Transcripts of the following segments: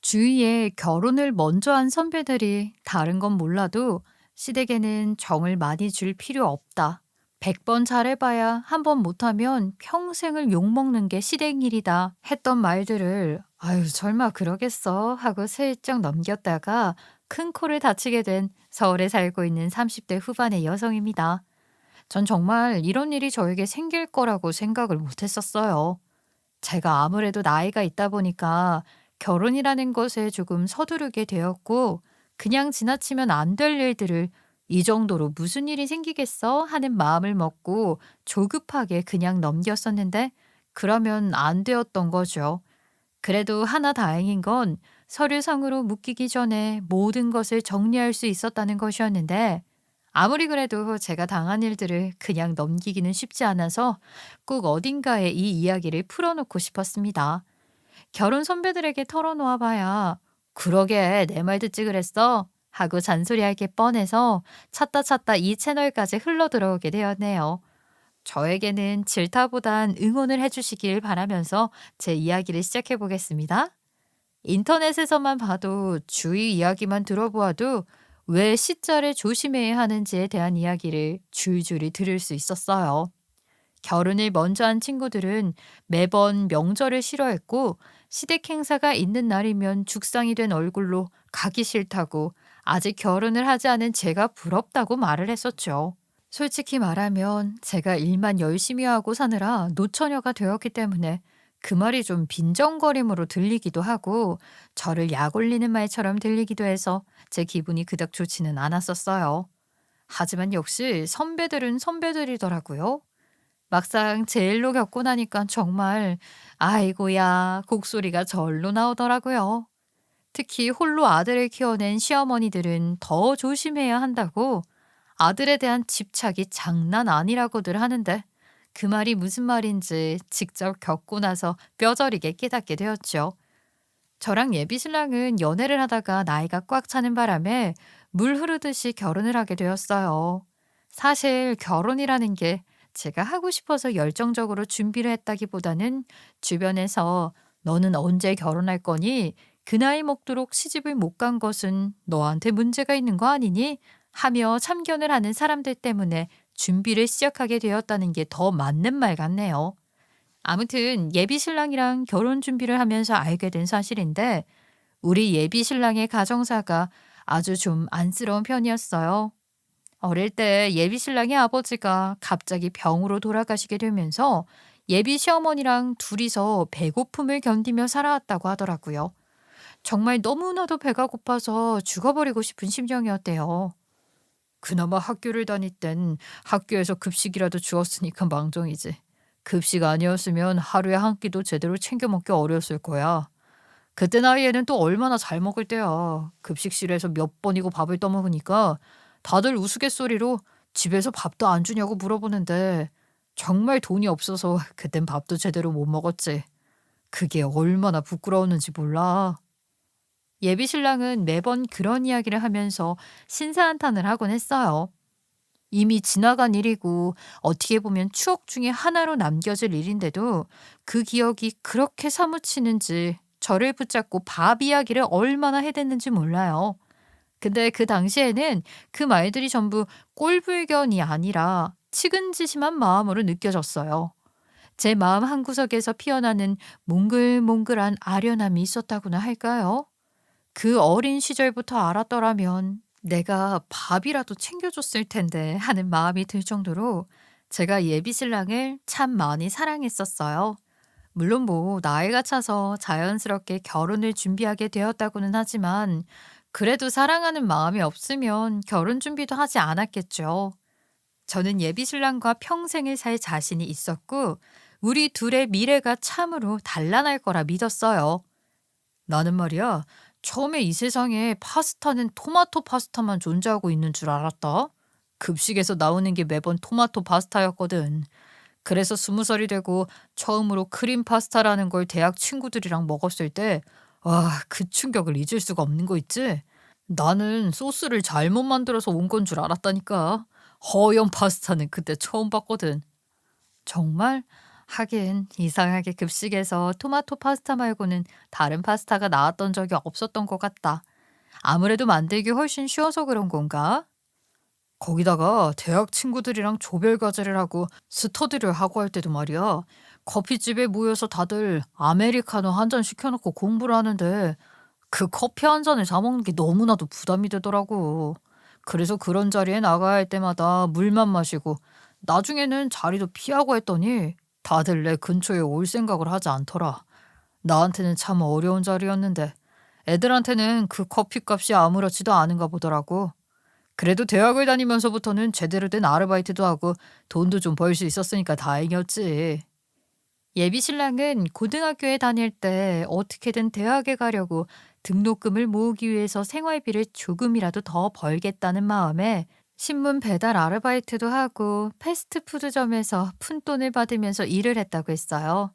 주위에 결혼을 먼저 한 선배들이 다른 건 몰라도 시댁에는 정을 많이 줄 필요 없다. 100번 잘해봐야 한 번 못하면 평생을 욕먹는 게 시댁 일이다. 했던 말들을 아유, 설마 그러겠어 하고 슬쩍 넘겼다가 큰 코를 다치게 된 서울에 살고 있는 30대 후반의 여성입니다. 전 정말 이런 일이 저에게 생길 거라고 생각을 못 했었어요. 제가 아무래도 나이가 있다 보니까 결혼이라는 것에 조금 서두르게 되었고, 그냥 지나치면 안 될 일들을 이 정도로 무슨 일이 생기겠어? 하는 마음을 먹고 조급하게 그냥 넘겼었는데, 그러면 안 되었던 거죠. 그래도 하나 다행인 건 서류상으로 묶이기 전에 모든 것을 정리할 수 있었다는 것이었는데, 아무리 그래도 제가 당한 일들을 그냥 넘기기는 쉽지 않아서 꼭 어딘가에 이 이야기를 풀어놓고 싶었습니다. 결혼 선배들에게 털어놓아 봐야 "그러게 내 말 듣지 그랬어?" 하고 잔소리할 게 뻔해서 찾다 찾다 이 채널까지 흘러 들어오게 되었네요. 저에게는 질타보단 응원을 해 주시길 바라면서 제 이야기를 시작해 보겠습니다. 인터넷에서만 봐도 주위 이야기만 들어보아도 왜 시자를 조심해야 하는지에 대한 이야기를 줄줄이 들을 수 있었어요. 결혼을 먼저 한 친구들은 매번 명절을 싫어했고, 시댁 행사가 있는 날이면 죽상이 된 얼굴로 가기 싫다고, 아직 결혼을 하지 않은 제가 부럽다고 말을 했었죠. 솔직히 말하면 제가 일만 열심히 하고 사느라 노처녀가 되었기 때문에 그 말이 좀 빈정거림으로 들리기도 하고, 저를 약 올리는 말처럼 들리기도 해서 제 기분이 그닥 좋지는 않았었어요. 하지만 역시 선배들은 선배들이더라고요. 막상 제 일로 겪고 나니까 정말 아이고야 곡소리가 절로 나오더라고요. 특히 홀로 아들을 키워낸 시어머니들은 더 조심해야 한다고, 아들에 대한 집착이 장난 아니라고들 하는데, 그 말이 무슨 말인지 직접 겪고 나서 뼈저리게 깨닫게 되었죠. 저랑 예비신랑은 연애를 하다가 나이가 꽉 차는 바람에 물 흐르듯이 결혼을 하게 되었어요. 사실 결혼이라는 게 제가 하고 싶어서 열정적으로 준비를 했다기보다는 주변에서 "너는 언제 결혼할 거니? 그 나이 먹도록 시집을 못 간 것은 너한테 문제가 있는 거 아니니?" 하며 참견을 하는 사람들 때문에 준비를 시작하게 되었다는 게 더 맞는 말 같네요. 아무튼 예비 신랑이랑 결혼 준비를 하면서 알게 된 사실인데, 우리 예비 신랑의 가정사가 아주 좀 안쓰러운 편이었어요. 어릴 때 예비 신랑의 아버지가 갑자기 병으로 돌아가시게 되면서 예비 시어머니랑 둘이서 배고픔을 견디며 살아왔다고 하더라고요. 정말 너무나도 배가 고파서 죽어버리고 싶은 심정이었대요. 그나마 학교를 다닐 땐 학교에서 급식이라도 주었으니까 망정이지. 급식 아니었으면 하루에 한 끼도 제대로 챙겨 먹기 어려웠을 거야. 그때 나이에는 또 얼마나 잘 먹을 때야. 급식실에서 몇 번이고 밥을 떠먹으니까 다들 우스갯소리로 집에서 밥도 안 주냐고 물어보는데, 정말 돈이 없어서 그땐 밥도 제대로 못 먹었지. 그게 얼마나 부끄러웠는지 몰라. 예비 신랑은 매번 그런 이야기를 하면서 신사한탄을 하곤 했어요. 이미 지나간 일이고 어떻게 보면 추억 중에 하나로 남겨질 일인데도 그 기억이 그렇게 사무치는지, 저를 붙잡고 밥 이야기를 얼마나 해댔는지 몰라요. 근데 그 당시에는 그 말들이 전부 꼴불견이 아니라 측은지심한 마음으로 느껴졌어요. 제 마음 한구석에서 피어나는 몽글몽글한 아련함이 있었다고나 할까요? 그 어린 시절부터 알았더라면 내가 밥이라도 챙겨줬을 텐데 하는 마음이 들 정도로 제가 예비 신랑을 참 많이 사랑했었어요. 물론 뭐 나이가 차서 자연스럽게 결혼을 준비하게 되었다고는 하지만, 그래도 사랑하는 마음이 없으면 결혼 준비도 하지 않았겠죠. 저는 예비 신랑과 평생을 살 자신이 있었고, 우리 둘의 미래가 참으로 단란할 거라 믿었어요. 나는 말이야, 처음에 이 세상에 파스타는 토마토 파스타만 존재하고 있는 줄 알았다. 급식에서 나오는 게 매번 토마토 파스타였거든. 그래서 20살이 되고 처음으로 크림 파스타라는 걸 대학 친구들이랑 먹었을 때, 와, 그 충격을 잊을 수가 없는 거 있지? 나는 소스를 잘못 만들어서 온 건 줄 알았다니까. 허연 파스타는 그때 처음 봤거든. 정말? 하긴 이상하게 급식에서 토마토 파스타 말고는 다른 파스타가 나왔던 적이 없었던 것 같다. 아무래도 만들기 훨씬 쉬워서 그런 건가? 거기다가 대학 친구들이랑 조별 과제를 하고 스터디를 하고 할 때도 말이야. 커피집에 모여서 다들 아메리카노 한 잔 시켜놓고 공부를 하는데 그 커피 한 잔을 사 먹는 게 너무나도 부담이 되더라고. 그래서 그런 자리에 나가야 할 때마다 물만 마시고 나중에는 자리도 피하고 했더니 다들 내 근처에 올 생각을 하지 않더라. 나한테는 참 어려운 자리였는데 애들한테는 그 커피값이 아무렇지도 않은가 보더라고. 그래도 대학을 다니면서부터는 제대로 된 아르바이트도 하고 돈도 좀 벌 수 있었으니까 다행이었지. 예비 신랑은 고등학교에 다닐 때 어떻게든 대학에 가려고 등록금을 모으기 위해서 생활비를 조금이라도 더 벌겠다는 마음에 신문 배달 아르바이트도 하고 패스트푸드점에서 푼돈을 받으면서 일을 했다고 했어요.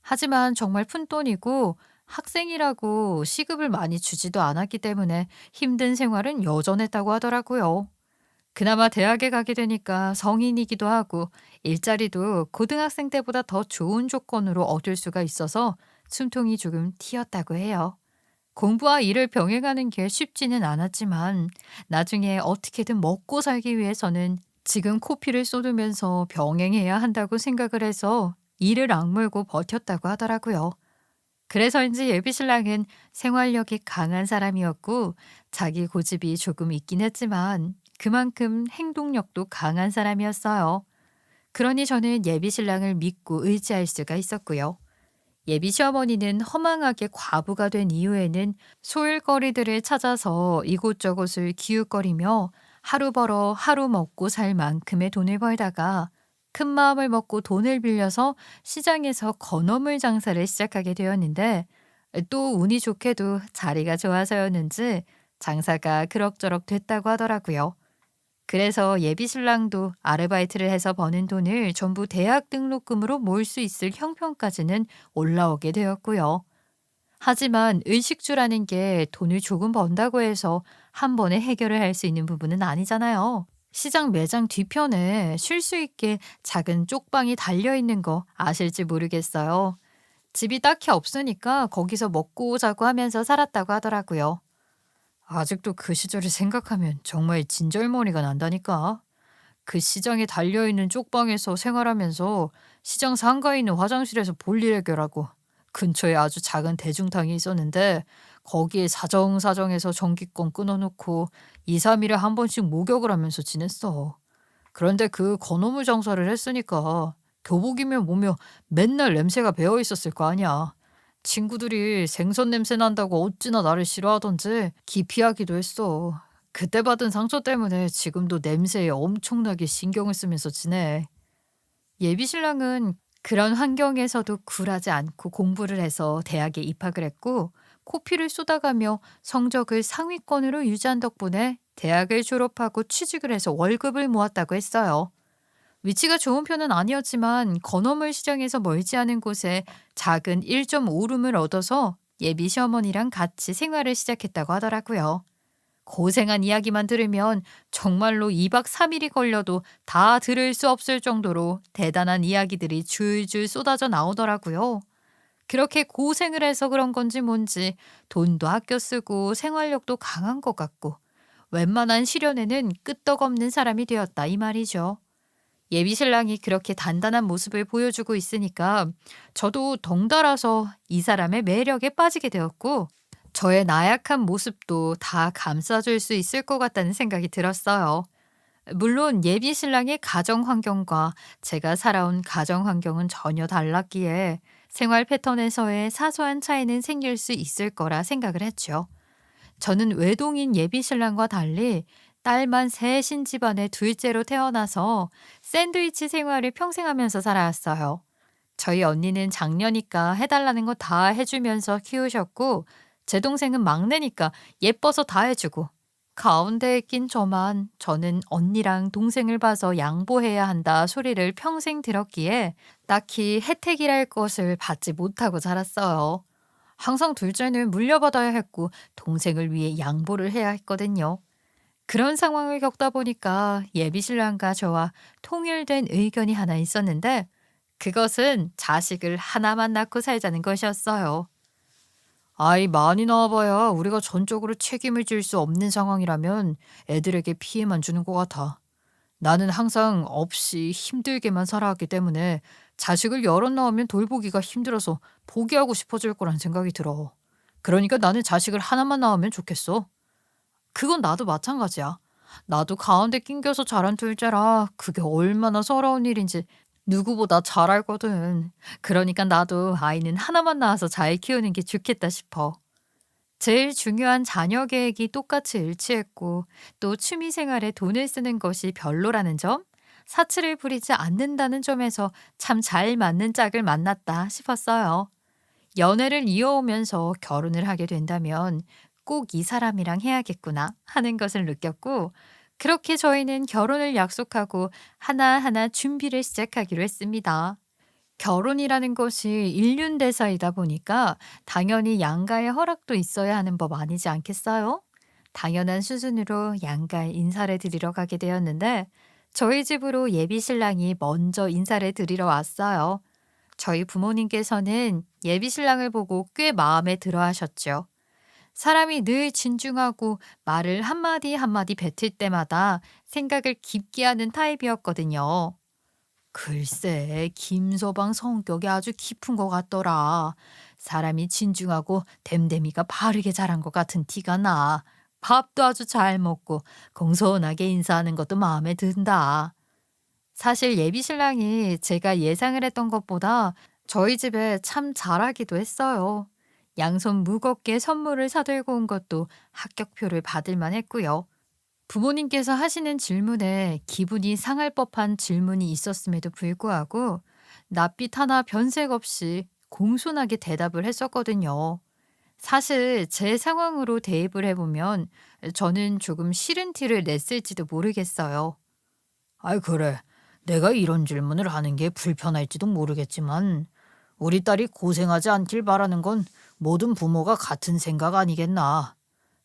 하지만 정말 푼돈이고 학생이라고 시급을 많이 주지도 않았기 때문에 힘든 생활은 여전했다고 하더라고요. 그나마 대학에 가게 되니까 성인이기도 하고 일자리도 고등학생 때보다 더 좋은 조건으로 얻을 수가 있어서 숨통이 조금 튀었다고 해요. 공부와 일을 병행하는 게 쉽지는 않았지만 나중에 어떻게든 먹고 살기 위해서는 지금 코피를 쏟으면서 병행해야 한다고 생각을 해서 이를 악물고 버텼다고 하더라고요. 그래서인지 예비신랑은 생활력이 강한 사람이었고 자기 고집이 조금 있긴 했지만 그만큼 행동력도 강한 사람이었어요. 그러니 저는 예비신랑을 믿고 의지할 수가 있었고요. 예비 시어머니는 허망하게 과부가 된 이후에는 소일거리들을 찾아서 이곳저곳을 기웃거리며 하루 벌어 하루 먹고 살 만큼의 돈을 벌다가 큰 마음을 먹고 돈을 빌려서 시장에서 건어물 장사를 시작하게 되었는데 또 운이 좋게도 자리가 좋아서였는지 장사가 그럭저럭 됐다고 하더라고요. 그래서 예비 신랑도 아르바이트를 해서 버는 돈을 전부 대학 등록금으로 모을 수 있을 형편까지는 올라오게 되었고요. 하지만 의식주라는 게 돈을 조금 번다고 해서 한 번에 해결을 할 수 있는 부분은 아니잖아요. 시장 매장 뒤편에 쉴 수 있게 작은 쪽방이 달려 있는 거 아실지 모르겠어요. 집이 딱히 없으니까 거기서 먹고 자고 하면서 살았다고 하더라고요. 아직도 그 시절을 생각하면 정말 진절머리가 난다니까. 그 시장에 달려있는 쪽방에서 생활하면서 시장 상가에 있는 화장실에서 볼일 해결하고 근처에 아주 작은 대중탕이 있었는데 거기에 사정사정해서 전기권 끊어놓고 2, 3일에 한 번씩 목욕을 하면서 지냈어. 그런데 그 건어물 장사를 했으니까 교복이며 뭐며 맨날 냄새가 배어 있었을 거 아니야. 친구들이 생선 냄새 난다고 어찌나 나를 싫어하던지 기피하기도 했어. 그때 받은 상처 때문에 지금도 냄새에 엄청나게 신경을 쓰면서 지내. 예비 신랑은 그런 환경에서도 굴하지 않고 공부를 해서 대학에 입학을 했고 코피를 쏟아가며 성적을 상위권으로 유지한 덕분에 대학을 졸업하고 취직을 해서 월급을 모았다고 했어요. 위치가 좋은 편은 아니었지만 건어물 시장에서 멀지 않은 곳에 작은 1.5룸을 얻어서 예비 시어머니랑 같이 생활을 시작했다고 하더라고요. 고생한 이야기만 들으면 정말로 2박 3일이 걸려도 다 들을 수 없을 정도로 대단한 이야기들이 줄줄 쏟아져 나오더라고요. 그렇게 고생을 해서 그런 건지 뭔지 돈도 아껴 쓰고 생활력도 강한 것 같고 웬만한 시련에는 끄떡없는 사람이 되었다 이 말이죠. 예비 신랑이 그렇게 단단한 모습을 보여주고 있으니까 저도 덩달아서 이 사람의 매력에 빠지게 되었고 저의 나약한 모습도 다 감싸줄 수 있을 것 같다는 생각이 들었어요. 물론 예비 신랑의 가정 환경과 제가 살아온 가정 환경은 전혀 달랐기에 생활 패턴에서의 사소한 차이는 생길 수 있을 거라 생각을 했죠. 저는 외동인 예비 신랑과 달리 딸만 셋인 집안의 둘째로 태어나서 샌드위치 생활을 평생 하면서 살아왔어요. 저희 언니는 장녀니까 해달라는 거 다 해주면서 키우셨고 제 동생은 막내니까 예뻐서 다 해주고 가운데에 낀 저는 언니랑 동생을 봐서 양보해야 한다 소리를 평생 들었기에 딱히 혜택이랄 것을 받지 못하고 자랐어요. 항상 둘째는 물려받아야 했고 동생을 위해 양보를 해야 했거든요. 그런 상황을 겪다 보니까 예비 신랑과 저와 통일된 의견이 하나 있었는데 그것은 자식을 하나만 낳고 살자는 것이었어요. 아이 많이 낳아봐야 우리가 전적으로 책임을 질 수 없는 상황이라면 애들에게 피해만 주는 것 같아. 나는 항상 없이 힘들게만 살아왔기 때문에 자식을 여럿 낳으면 돌보기가 힘들어서 포기하고 싶어질 거란 생각이 들어. 그러니까 나는 자식을 하나만 낳으면 좋겠어. 그건 나도 마찬가지야. 나도 가운데 낑겨서 자란 둘째라 그게 얼마나 서러운 일인지 누구보다 잘 알거든. 그러니까 나도 아이는 하나만 낳아서 잘 키우는 게 좋겠다 싶어. 제일 중요한 자녀 계획이 똑같이 일치했고 또 취미 생활에 돈을 쓰는 것이 별로라는 점, 사치를 부리지 않는다는 점에서 참 잘 맞는 짝을 만났다 싶었어요. 연애를 이어오면서 결혼을 하게 된다면 꼭 이 사람이랑 해야겠구나 하는 것을 느꼈고, 그렇게 저희는 결혼을 약속하고 하나하나 준비를 시작하기로 했습니다. 결혼이라는 것이 일륜대사이다 보니까 당연히 양가의 허락도 있어야 하는 법 아니지 않겠어요? 당연한 수순으로 양가에 인사를 드리러 가게 되었는데 저희 집으로 예비 신랑이 먼저 인사를 드리러 왔어요. 저희 부모님께서는 예비 신랑을 보고 꽤 마음에 들어 하셨죠. 사람이 늘 진중하고 말을 한마디 한마디 뱉을 때마다 생각을 깊게 하는 타입이었거든요. 글쎄, 김서방 성격이 아주 깊은 것 같더라. 사람이 진중하고 됨됨이가 바르게 자란 것 같은 티가 나. 밥도 아주 잘 먹고 공손하게 인사하는 것도 마음에 든다. 사실 예비 신랑이 제가 예상을 했던 것보다 저희 집에 참 잘하기도 했어요. 양손 무겁게 선물을 사들고 온 것도 합격표를 받을 만했고요. 부모님께서 하시는 질문에 기분이 상할 법한 질문이 있었음에도 불구하고 낯빛 하나 변색 없이 공손하게 대답을 했었거든요. 사실 제 상황으로 대입을 해보면 저는 조금 싫은 티를 냈을지도 모르겠어요. 아이, 그래. 내가 이런 질문을 하는 게 불편할지도 모르겠지만 우리 딸이 고생하지 않길 바라는 건 모든 부모가 같은 생각 아니겠나.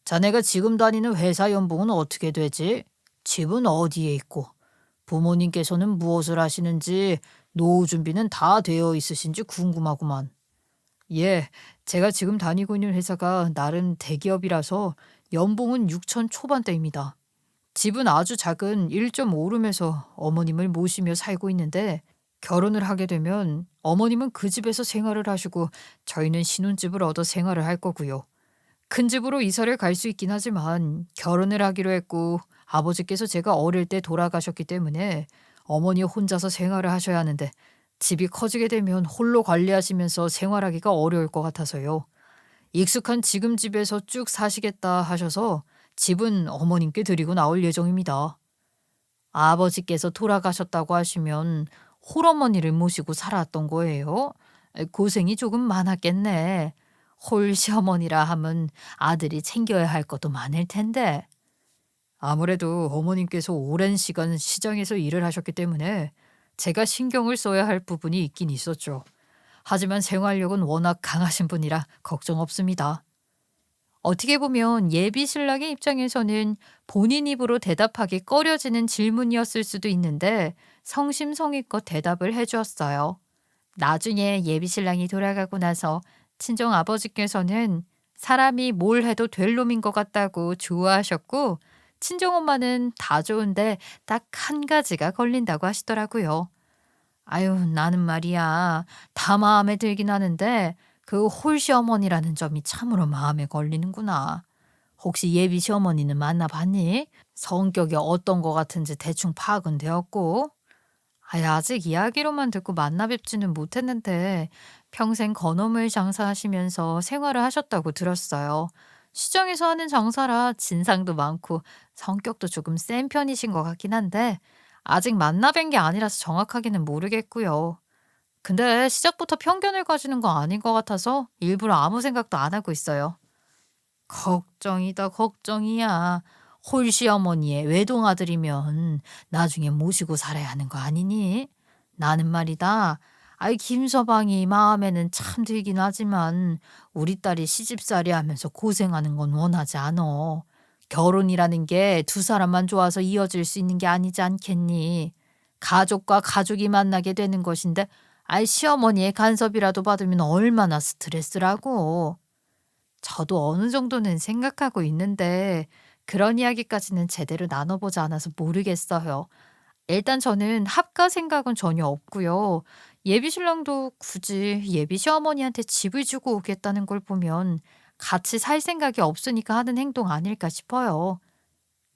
자네가 지금 다니는 회사 연봉은 어떻게 되지? 집은 어디에 있고? 부모님께서는 무엇을 하시는지, 노후 준비는 다 되어 있으신지 궁금하구만. 예, 제가 지금 다니고 있는 회사가 나름 대기업이라서 연봉은 6천 초반대입니다. 집은 아주 작은 1.5룸에서 어머님을 모시며 살고 있는데 결혼을 하게 되면 어머님은 그 집에서 생활을 하시고 저희는 신혼집을 얻어 생활을 할 거고요. 큰 집으로 이사를 갈 수 있긴 하지만 결혼을 하기로 했고 아버지께서 제가 어릴 때 돌아가셨기 때문에 어머니 혼자서 생활을 하셔야 하는데 집이 커지게 되면 홀로 관리하시면서 생활하기가 어려울 것 같아서요. 익숙한 지금 집에서 쭉 사시겠다 하셔서 집은 어머님께 드리고 나올 예정입니다. 아버지께서 돌아가셨다고 하시면 홀어머니를 모시고 살았던 거예요? 고생이 조금 많았겠네. 홀시어머니라 하면 아들이 챙겨야 할 것도 많을 텐데. 아무래도 어머님께서 오랜 시간 시장에서 일을 하셨기 때문에 제가 신경을 써야 할 부분이 있긴 있었죠. 하지만 생활력은 워낙 강하신 분이라 걱정 없습니다. 어떻게 보면 예비 신랑의 입장에서는 본인 입으로 대답하기 꺼려지는 질문이었을 수도 있는데 성심성의껏 대답을 해주었어요. 나중에 예비 신랑이 돌아가고 나서 친정 아버지께서는 사람이 뭘 해도 될 놈인 것 같다고 좋아하셨고, 친정 엄마는 다 좋은데 딱 한 가지가 걸린다고 하시더라고요. 아유, 나는 말이야. 다 마음에 들긴 하는데 그 홀시어머니라는 점이 참으로 마음에 걸리는구나. 혹시 예비 시어머니는 만나봤니? 성격이 어떤 것 같은지 대충 파악은 되었고. 아직 이야기로만 듣고 만나 뵙지는 못했는데 평생 건어물 장사하시면서 생활을 하셨다고 들었어요. 시장에서 하는 장사라 진상도 많고 성격도 조금 센 편이신 것 같긴 한데 아직 만나 뵌 게 아니라서 정확하게는 모르겠고요. 근데 시작부터 편견을 가지는 거 아닌 것 같아서 일부러 아무 생각도 안 하고 있어요. 걱정이다, 걱정이야. 홀시어머니의 외동아들이면 나중에 모시고 살아야 하는 거 아니니? 나는 말이다. 아이, 김서방이 마음에는 참 들긴 하지만 우리 딸이 시집살이 하면서 고생하는 건 원하지 않어. 결혼이라는 게 두 사람만 좋아서 이어질 수 있는 게 아니지 않겠니? 가족과 가족이 만나게 되는 것인데 아이 시어머니의 간섭이라도 받으면 얼마나 스트레스라고. 저도 어느 정도는 생각하고 있는데 그런 이야기까지는 제대로 나눠보지 않아서 모르겠어요. 일단 저는 합가 생각은 전혀 없고요. 예비 신랑도 굳이 예비 시어머니한테 집을 주고 오겠다는 걸 보면 같이 살 생각이 없으니까 하는 행동 아닐까 싶어요.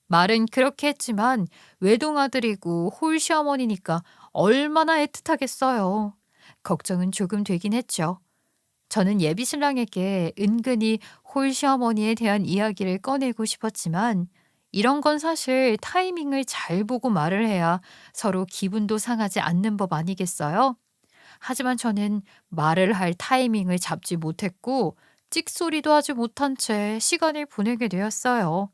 말은 그렇게 했지만 외동아들이고 홀 시어머니니까 얼마나 애틋하겠어요. 걱정은 조금 되긴 했죠. 저는 예비 신랑에게 은근히 홀 시어머니에 대한 이야기를 꺼내고 싶었지만 이런 건 사실 타이밍을 잘 보고 말을 해야 서로 기분도 상하지 않는 법 아니겠어요? 하지만 저는 말을 할 타이밍을 잡지 못했고 찍소리도 하지 못한 채 시간을 보내게 되었어요.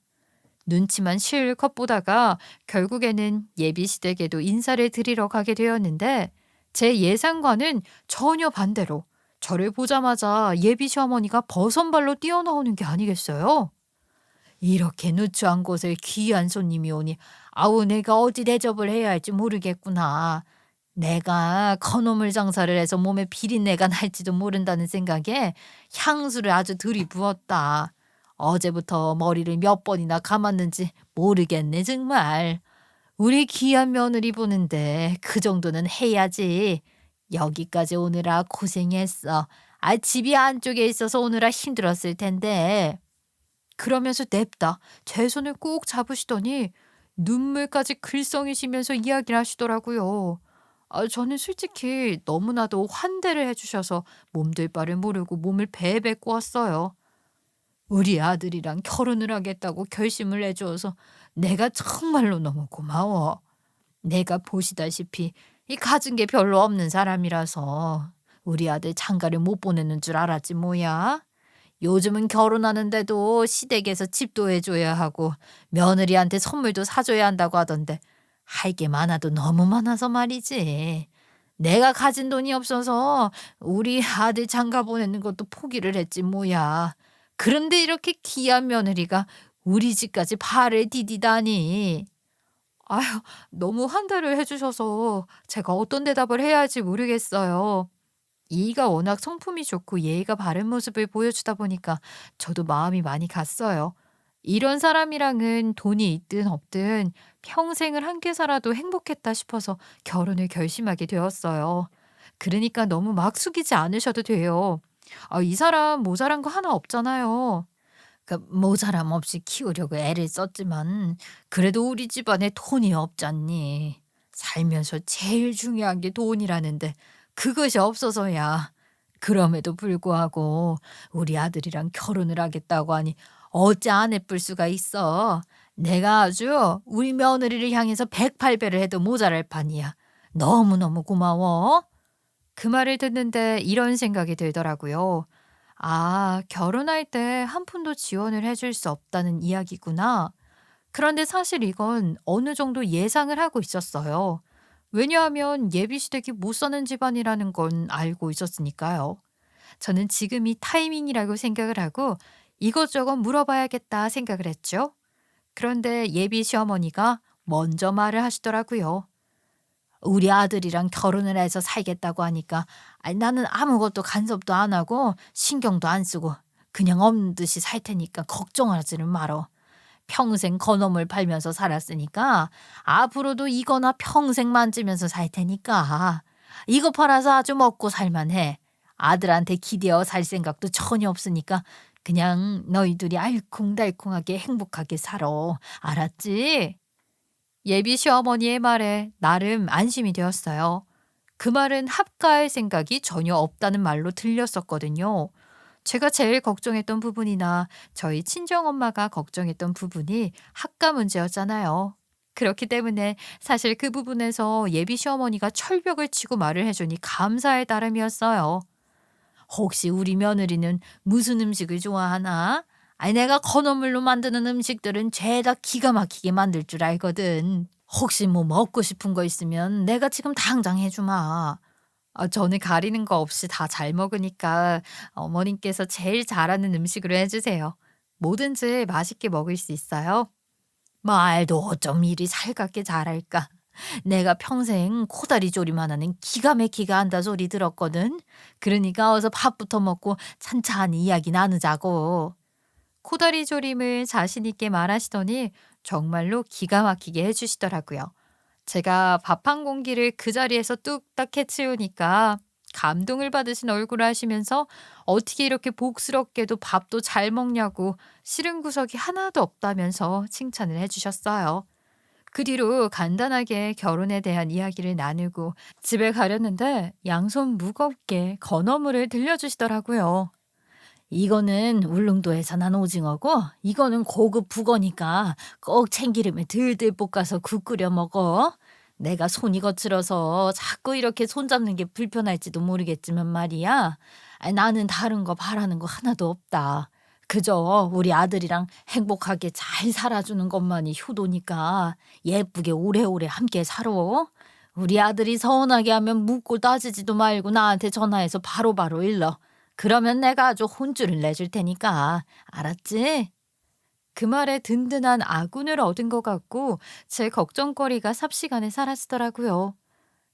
눈치만 실컷 보다가 결국에는 예비 시댁에도 인사를 드리러 가게 되었는데 제 예상과는 전혀 반대로 저를 보자마자 예비 시어머니가 버선발로 뛰어나오는 게 아니겠어요? 이렇게 누추한 곳을 귀한 손님이 오니 아우 내가 어디 대접을 해야 할지 모르겠구나. 내가 건어물 장사를 해서 몸에 비린내가 날지도 모른다는 생각에 향수를 아주 들이부었다. 어제부터 머리를 몇 번이나 감았는지 모르겠네 정말. 우리 귀한 며느리 보는데 그 정도는 해야지. 여기까지 오느라 고생했어. 아 집이 안쪽에 있어서 오느라 힘들었을 텐데. 그러면서 냅다 제 손을 꼭 잡으시더니 눈물까지 글썽이시면서 이야기를 하시더라고요. 저는 솔직히 너무나도 환대를 해주셔서 몸둘 바를 모르고 몸을 베베 꼬았어요. 우리 아들이랑 결혼을 하겠다고 결심을 해줘서 내가 정말로 너무 고마워. 내가 보시다시피 이 가진 게 별로 없는 사람이라서 우리 아들 장가를 못 보내는 줄 알았지 뭐야. 요즘은 결혼하는데도 시댁에서 집도 해줘야 하고 며느리한테 선물도 사줘야 한다고 하던데 할 게 많아도 너무 많아서 말이지. 내가 가진 돈이 없어서 우리 아들 장가 보내는 것도 포기를 했지 뭐야. 그런데 이렇게 귀한 며느리가 우리 집까지 발을 디디다니. 아휴, 너무 환대를 해주셔서 제가 어떤 대답을 해야 할지 모르겠어요. 이가 워낙 성품이 좋고 예의가 바른 모습을 보여주다 보니까 저도 마음이 많이 갔어요. 이런 사람이랑은 돈이 있든 없든 평생을 함께 살아도 행복했다 싶어서 결혼을 결심하게 되었어요. 그러니까 너무 막 숙이지 않으셔도 돼요. 이 사람 모자란 거 하나 없잖아요. 그 모자람 없이 키우려고 애를 썼지만 그래도 우리 집안에 돈이 없잖니. 살면서 제일 중요한 게 돈이라는데 그것이 없어서야. 그럼에도 불구하고 우리 아들이랑 결혼을 하겠다고 하니 어찌 안 예쁠 수가 있어. 내가 아주 우리 며느리를 향해서 108배를 해도 모자랄 판이야. 너무너무 고마워. 그 말을 듣는데 이런 생각이 들더라고요. 결혼할 때 한 푼도 지원을 해줄 수 없다는 이야기구나. 그런데 사실 이건 어느 정도 예상을 하고 있었어요. 왜냐하면 예비시댁이 못 사는 집안이라는 건 알고 있었으니까요. 저는 지금이 타이밍이라고 생각을 하고 이것저것 물어봐야겠다 생각을 했죠. 그런데 예비 시어머니가 먼저 말을 하시더라고요. 우리 아들이랑 결혼을 해서 살겠다고 하니까 나는 아무것도 간섭도 안 하고 신경도 안 쓰고 그냥 없는 듯이 살 테니까 걱정하지는 말어. 평생 건어물 팔면서 살았으니까 앞으로도 이거나 평생 만지면서 살 테니까 이거 팔아서 아주 먹고 살만해. 아들한테 기대어 살 생각도 전혀 없으니까 그냥 너희들이 알콩달콩하게 행복하게 살아. 알았지? 예비 시어머니의 말에 나름 안심이 되었어요. 그 말은 합가할 생각이 전혀 없다는 말로 들렸었거든요. 제가 제일 걱정했던 부분이나 저희 친정엄마가 걱정했던 부분이 합가 문제였잖아요. 그렇기 때문에 사실 그 부분에서 예비 시어머니가 철벽을 치고 말을 해주니 감사의 따름이었어요. 혹시 우리 며느리는 무슨 음식을 좋아하나? 내가 건어물로 만드는 음식들은 죄다 기가 막히게 만들 줄 알거든. 혹시 뭐 먹고 싶은 거 있으면 내가 지금 당장 해주마. 저는 가리는 거 없이 다 잘 먹으니까 어머님께서 제일 잘하는 음식으로 해주세요. 뭐든지 맛있게 먹을 수 있어요. 말도 어쩜 이리 살갑게 잘할까. 내가 평생 코다리 조림만 하는 기가 막히게 한다 소리 들었거든. 그러니까 어서 밥부터 먹고 찬찬히 이야기 나누자고. 코다리 조림을 자신 있게 말하시더니 정말로 기가 막히게 해주시더라고요. 제가 밥 한 공기를 그 자리에서 뚝딱 해치우니까 감동을 받으신 얼굴을 하시면서 어떻게 이렇게 복스럽게도 밥도 잘 먹냐고 싫은 구석이 하나도 없다면서 칭찬을 해주셨어요. 그 뒤로 간단하게 결혼에 대한 이야기를 나누고 집에 가려는데 양손 무겁게 건어물을 들려주시더라고요. 이거는 울릉도에서 난 오징어고 이거는 고급 북어니까 꼭 참기름에 들들 볶아서 국 끓여 먹어. 내가 손이 거칠어서 자꾸 이렇게 손 잡는 게 불편할지도 모르겠지만 말이야. 나는 다른 거 바라는 거 하나도 없다. 그저 우리 아들이랑 행복하게 잘 살아주는 것만이 효도니까 예쁘게 오래오래 함께 살아. 우리 아들이 서운하게 하면 묻고 따지지도 말고 나한테 전화해서 바로바로 일러. 그러면 내가 아주 혼쭐을 내줄 테니까. 알았지? 그 말에 든든한 아군을 얻은 것 같고 제 걱정거리가 삽시간에 사라지더라고요.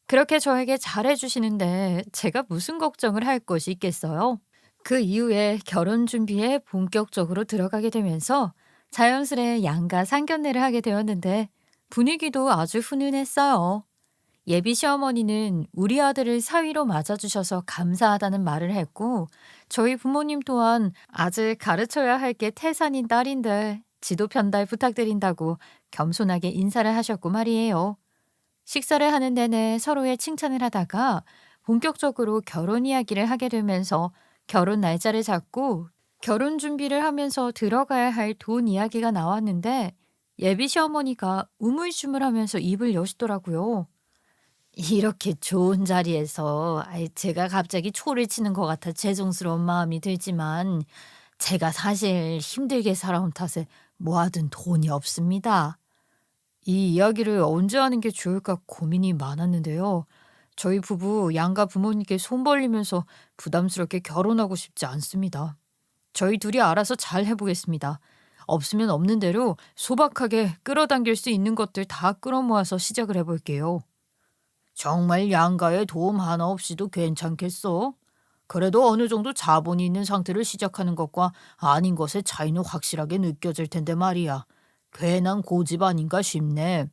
그렇게 저에게 잘해주시는데 제가 무슨 걱정을 할 것이 있겠어요? 그 이후에 결혼 준비에 본격적으로 들어가게 되면서 자연스레 양가 상견례를 하게 되었는데 분위기도 아주 훈훈했어요. 예비 시어머니는 우리 아들을 사위로 맞아주셔서 감사하다는 말을 했고, 저희 부모님 또한 아직 가르쳐야 할 게 태산인 딸인데 지도 편달 부탁드린다고 겸손하게 인사를 하셨고 말이에요. 식사를 하는 내내 서로의 칭찬을 하다가 본격적으로 결혼 이야기를 하게 되면서 결혼 날짜를 잡고 결혼 준비를 하면서 들어가야 할 돈 이야기가 나왔는데 예비 시어머니가 우물쭈물하면서 입을 여시더라고요. 이렇게 좋은 자리에서 제가 갑자기 초를 치는 것 같아 죄송스러운 마음이 들지만 제가 사실 힘들게 살아온 탓에 모아둔 돈이 없습니다. 이 이야기를 언제 하는 게 좋을까 고민이 많았는데요. 저희 부부 양가 부모님께 손 벌리면서 부담스럽게 결혼하고 싶지 않습니다. 저희 둘이 알아서 잘 해보겠습니다. 없으면 없는 대로 소박하게 끌어당길 수 있는 것들 다 끌어모아서 시작을 해볼게요. 정말 양가의 도움 하나 없이도 괜찮겠어? 그래도 어느 정도 자본이 있는 상태를 시작하는 것과 아닌 것의 차이는 확실하게 느껴질 텐데 말이야. 괜한 고집 아닌가 싶네.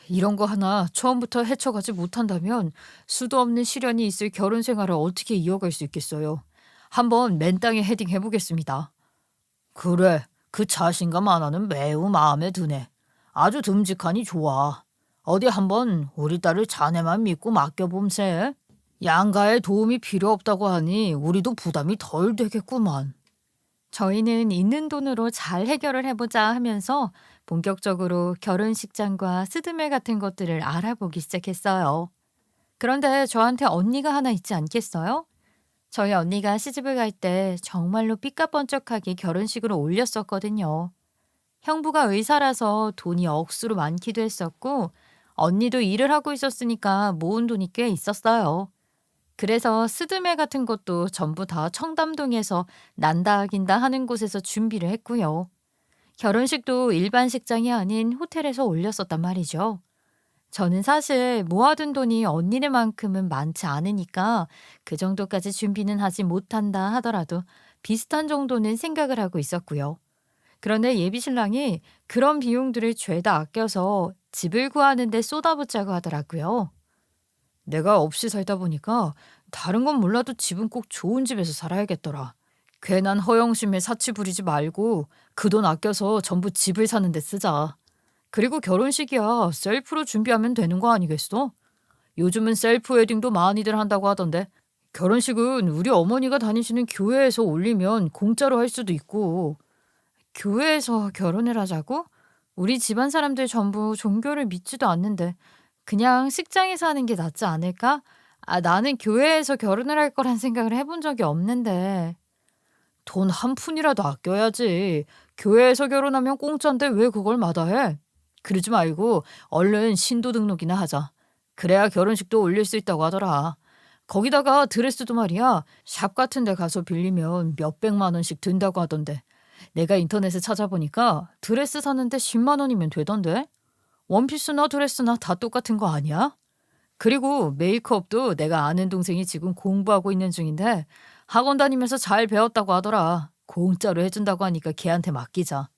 이런 거 하나 처음부터 헤쳐가지 못한다면 수도 없는 시련이 있을 결혼 생활을 어떻게 이어갈 수 있겠어요. 한번 맨땅에 헤딩 해보겠습니다. 그래, 그 자신감 하나는 매우 마음에 드네. 아주 듬직하니 좋아. 어디 한번 우리 딸을 자네만 믿고 맡겨봄세. 양가의 도움이 필요 없다고 하니 우리도 부담이 덜 되겠구만. 저희는 있는 돈으로 잘 해결을 해보자 하면서 본격적으로 결혼식장과 스드메 같은 것들을 알아보기 시작했어요. 그런데 저한테 언니가 하나 있지 않겠어요? 저희 언니가 시집을 갈 때 정말로 삐까뻔쩍하게 결혼식으로 올렸었거든요. 형부가 의사라서 돈이 억수로 많기도 했었고 언니도 일을 하고 있었으니까 모은 돈이 꽤 있었어요. 그래서 스드메 같은 것도 전부 다 청담동에서 난다 긴다 하는 곳에서 준비를 했고요. 결혼식도 일반 식장이 아닌 호텔에서 올렸었단 말이죠. 저는 사실 모아둔 돈이 언니네만큼은 많지 않으니까 그 정도까지 준비는 하지 못한다 하더라도 비슷한 정도는 생각을 하고 있었고요. 그런데 예비 신랑이 그런 비용들을 죄다 아껴서 집을 구하는 데 쏟아붓자고 하더라고요. 내가 없이 살다 보니까 다른 건 몰라도 집은 꼭 좋은 집에서 살아야겠더라. 괜한 허영심에 사치 부리지 말고 그 돈 아껴서 전부 집을 사는 데 쓰자. 그리고 결혼식이야 셀프로 준비하면 되는 거 아니겠어? 요즘은 셀프 웨딩도 많이들 한다고 하던데 결혼식은 우리 어머니가 다니시는 교회에서 올리면 공짜로 할 수도 있고. 교회에서 결혼을 하자고? 우리 집안 사람들 전부 종교를 믿지도 않는데 그냥 식장에서 하는 게 낫지 않을까? 나는 교회에서 결혼을 할 거란 생각을 해본 적이 없는데. 돈 한 푼이라도 아껴야지. 교회에서 결혼하면 공짜인데 왜 그걸 마다해? 그러지 말고 얼른 신도 등록이나 하자. 그래야 결혼식도 올릴 수 있다고 하더라. 거기다가 드레스도 말이야. 샵 같은 데 가서 빌리면 몇백만 원씩 든다고 하던데. 내가 인터넷에 찾아보니까 드레스 사는데 10만 원이면 되던데. 원피스나 드레스나 다 똑같은 거 아니야? 그리고 메이크업도 내가 아는 동생이 지금 공부하고 있는 중인데 학원 다니면서 잘 배웠다고 하더라. 공짜로 해준다고 하니까 걔한테 맡기자.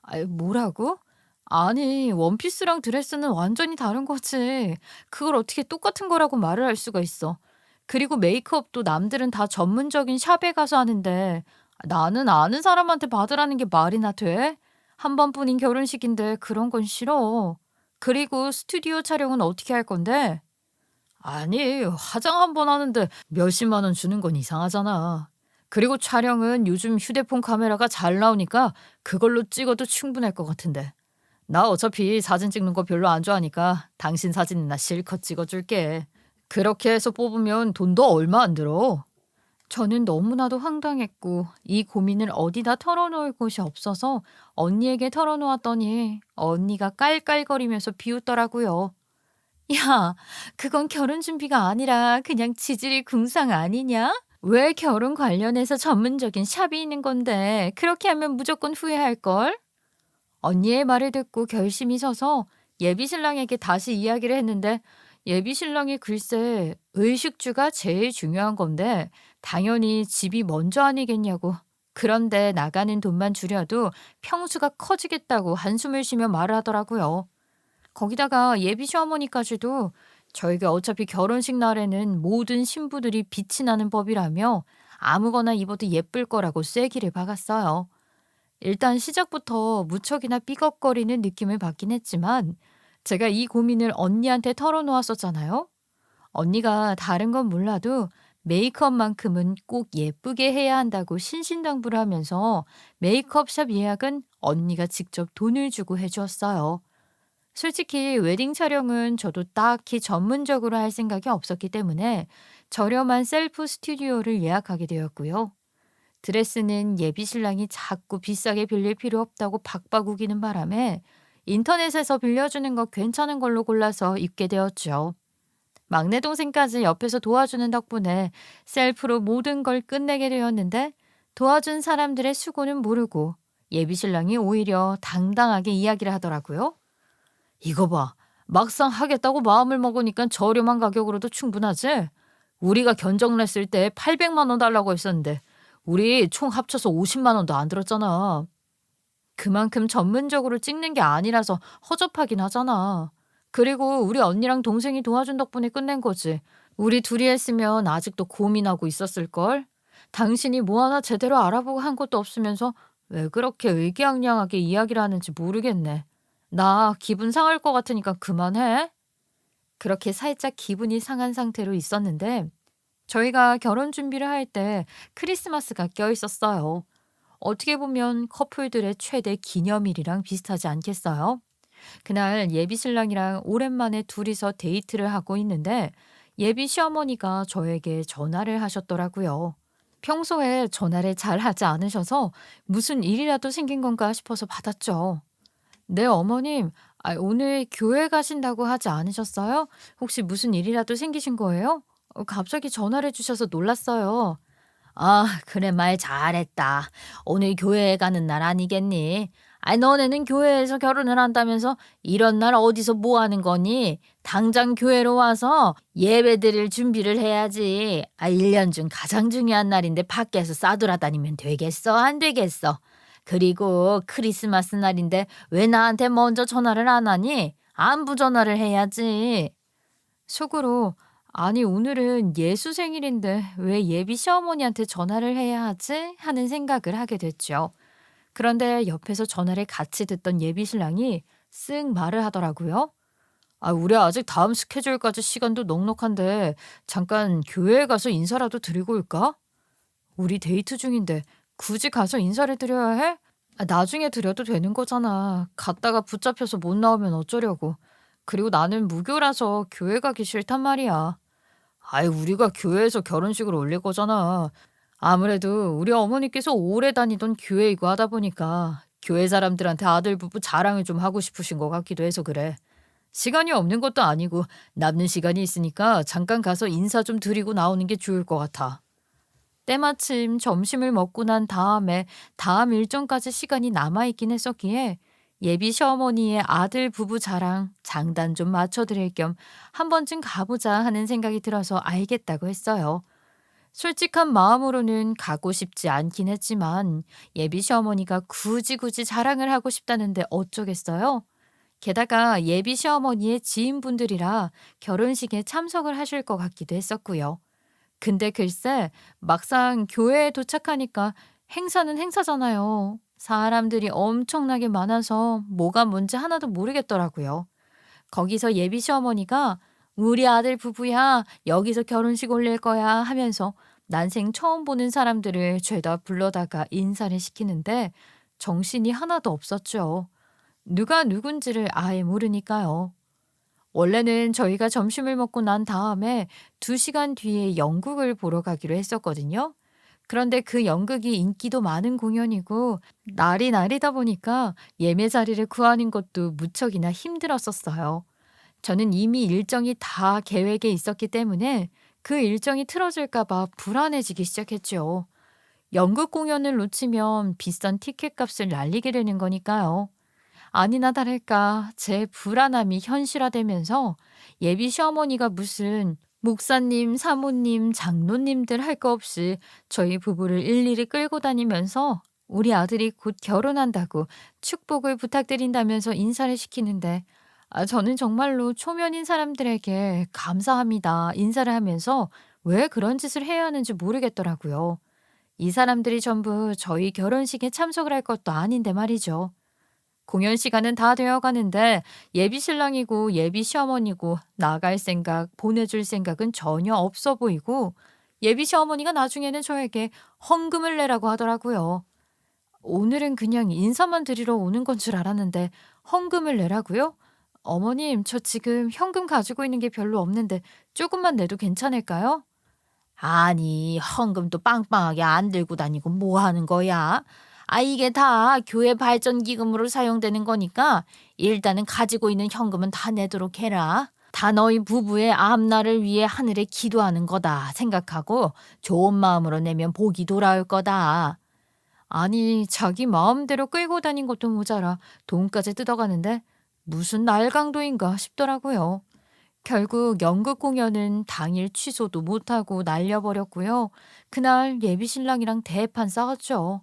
아이, 뭐라고? 아니, 원피스랑 드레스는 완전히 다른 거지. 그걸 어떻게 똑같은 거라고 말을 할 수가 있어. 그리고 메이크업도 남들은 다 전문적인 샵에 가서 하는데 나는 아는 사람한테 받으라는 게 말이나 돼? 한 번뿐인 결혼식인데 그런 건 싫어. 그리고 스튜디오 촬영은 어떻게 할 건데? 아니, 화장 한 번 하는데 몇십만 원 주는 건 이상하잖아. 그리고 촬영은 요즘 휴대폰 카메라가 잘 나오니까 그걸로 찍어도 충분할 것 같은데. 나 어차피 사진 찍는 거 별로 안 좋아하니까 당신 사진이나 실컷 찍어줄게. 그렇게 해서 뽑으면 돈도 얼마 안 들어. 저는 너무나도 황당했고 이 고민을 어디다 털어놓을 곳이 없어서 언니에게 털어놓았더니 언니가 깔깔거리면서 비웃더라고요. 야, 그건 결혼 준비가 아니라 그냥 지질이 궁상 아니냐? 왜 결혼 관련해서 전문적인 샵이 있는 건데 그렇게 하면 무조건 후회할걸? 언니의 말을 듣고 결심이 서서 예비 신랑에게 다시 이야기를 했는데 예비 신랑이 글쎄 의식주가 제일 중요한 건데 당연히 집이 먼저 아니겠냐고. 그런데 나가는 돈만 줄여도 평수가 커지겠다고 한숨을 쉬며 말을 하더라고요. 거기다가 예비 시어머니까지도 저에게 어차피 결혼식 날에는 모든 신부들이 빛이 나는 법이라며 아무거나 입어도 예쁠 거라고 쐐기를 박았어요. 일단 시작부터 무척이나 삐걱거리는 느낌을 받긴 했지만 제가 이 고민을 언니한테 털어놓았었잖아요. 언니가 다른 건 몰라도 메이크업만큼은 꼭 예쁘게 해야 한다고 신신당부를 하면서 메이크업샵 예약은 언니가 직접 돈을 주고 해주었어요. 솔직히 웨딩 촬영은 저도 딱히 전문적으로 할 생각이 없었기 때문에 저렴한 셀프 스튜디오를 예약하게 되었고요. 드레스는 예비 신랑이 자꾸 비싸게 빌릴 필요 없다고 박박 우기는 바람에 인터넷에서 빌려주는 거 괜찮은 걸로 골라서 입게 되었죠. 막내 동생까지 옆에서 도와주는 덕분에 셀프로 모든 걸 끝내게 되었는데 도와준 사람들의 수고는 모르고 예비 신랑이 오히려 당당하게 이야기를 하더라고요. 이거 봐. 막상 하겠다고 마음을 먹으니까 저렴한 가격으로도 충분하지? 우리가 견적 냈을 때 800만 원 달라고 했었는데 우리 총 합쳐서 50만 원도 안 들었잖아. 그만큼 전문적으로 찍는 게 아니라서 허접하긴 하잖아. 그리고 우리 언니랑 동생이 도와준 덕분에 끝낸 거지. 우리 둘이 했으면 아직도 고민하고 있었을걸? 당신이 뭐 하나 제대로 알아보고 한 것도 없으면서 왜 그렇게 의기양양하게 이야기를 하는지 모르겠네. 나 기분 상할 것 같으니까 그만해. 그렇게 살짝 기분이 상한 상태로 있었는데 저희가 결혼 준비를 할 때 크리스마스가 껴 있었어요. 어떻게 보면 커플들의 최대 기념일이랑 비슷하지 않겠어요? 그날 예비 신랑이랑 오랜만에 둘이서 데이트를 하고 있는데 예비 시어머니가 저에게 전화를 하셨더라고요. 평소에 전화를 잘 하지 않으셔서 무슨 일이라도 생긴 건가 싶어서 받았죠. 네, 어머님. 오늘 교회 가신다고 하지 않으셨어요? 혹시 무슨 일이라도 생기신 거예요? 갑자기 전화를 주셔서 놀랐어요. 아, 그래, 말 잘했다. 오늘 교회에 가는 날 아니겠니? 너네는 교회에서 결혼을 한다면서 이런 날 어디서 뭐 하는 거니? 당장 교회로 와서 예배 드릴 준비를 해야지. 1년 중 가장 중요한 날인데 밖에서 싸돌아다니면 되겠어? 안 되겠어? 그리고 크리스마스 날인데 왜 나한테 먼저 전화를 안 하니? 안부 전화를 해야지. 속으로 아니 오늘은 예수 생일인데 왜 예비 시어머니한테 전화를 해야 하지? 하는 생각을 하게 됐죠. 그런데 옆에서 전화를 같이 듣던 예비 신랑이 쓱 말을 하더라고요. 우리 아직 다음 스케줄까지 시간도 넉넉한데 잠깐 교회에 가서 인사라도 드리고 올까? 우리 데이트 중인데 굳이 가서 인사를 드려야 해? 나중에 드려도 되는 거잖아. 갔다가 붙잡혀서 못 나오면 어쩌려고. 그리고 나는 무교라서 교회 가기 싫단 말이야. 우리가 교회에서 결혼식을 올릴 거잖아. 아무래도 우리 어머니께서 오래 다니던 교회이고 하다 보니까 교회 사람들한테 아들 부부 자랑을 좀 하고 싶으신 것 같기도 해서 그래. 시간이 없는 것도 아니고 남는 시간이 있으니까 잠깐 가서 인사 좀 드리고 나오는 게 좋을 것 같아. 때마침 점심을 먹고 난 다음에 다음 일정까지 시간이 남아있긴 했었기에 예비 시어머니의 아들 부부 자랑 장단 좀 맞춰드릴 겸 한 번쯤 가보자 하는 생각이 들어서 알겠다고 했어요. 솔직한 마음으로는 가고 싶지 않긴 했지만 예비 시어머니가 굳이 자랑을 하고 싶다는데 어쩌겠어요? 게다가 예비 시어머니의 지인분들이라 결혼식에 참석을 하실 것 같기도 했었고요. 근데 글쎄 막상 교회에 도착하니까 행사는 행사잖아요. 사람들이 엄청나게 많아서 뭐가 뭔지 하나도 모르겠더라고요. 거기서 예비 시어머니가 "우리 아들 부부야. 여기서 결혼식 올릴 거야." 하면서 난생 처음 보는 사람들을 죄다 불러다가 인사를 시키는데 정신이 하나도 없었죠. 누가 누군지를 아예 모르니까요. 원래는 저희가 점심을 먹고 난 다음에 2시간 뒤에 연극을 보러 가기로 했었거든요. 그런데 그 연극이 인기도 많은 공연이고 날이 날이다 보니까 예매 자리를 구하는 것도 무척이나 힘들었었어요. 저는 이미 일정이 다 계획에 있었기 때문에 그 일정이 틀어질까 봐 불안해지기 시작했죠. 연극 공연을 놓치면 비싼 티켓 값을 날리게 되는 거니까요. 아니나 다를까 제 불안함이 현실화되면서 예비 시어머니가 무슨 목사님, 사모님, 장로님들 할 거 없이 저희 부부를 일일이 끌고 다니면서 우리 아들이 곧 결혼한다고 축복을 부탁드린다면서 인사를 시키는데 저는 정말로 초면인 사람들에게 감사합니다 인사를 하면서 왜 그런 짓을 해야 하는지 모르겠더라고요. 이 사람들이 전부 저희 결혼식에 참석을 할 것도 아닌데 말이죠. 공연 시간은 다 되어 가는데 예비 신랑이고 예비 시어머니고 나갈 생각, 보내줄 생각은 전혀 없어 보이고 예비 시어머니가 나중에는 저에게 헌금을 내라고 하더라고요. 오늘은 그냥 인사만 드리러 오는 건 줄 알았는데 헌금을 내라고요? 어머님, 저 지금 현금 가지고 있는 게 별로 없는데 조금만 내도 괜찮을까요? 아니, 헌금도 빵빵하게 안 들고 다니고 뭐 하는 거야? 이게 다 교회 발전 기금으로 사용되는 거니까 일단은 가지고 있는 현금은 다 내도록 해라. 다 너희 부부의 앞날을 위해 하늘에 기도하는 거다 생각하고 좋은 마음으로 내면 복이 돌아올 거다. 아니, 자기 마음대로 끌고 다닌 것도 모자라 돈까지 뜯어가는데 무슨 날강도인가 싶더라고요. 결국 연극 공연은 당일 취소도 못하고 날려버렸고요. 그날 예비 신랑이랑 대판 싸웠죠.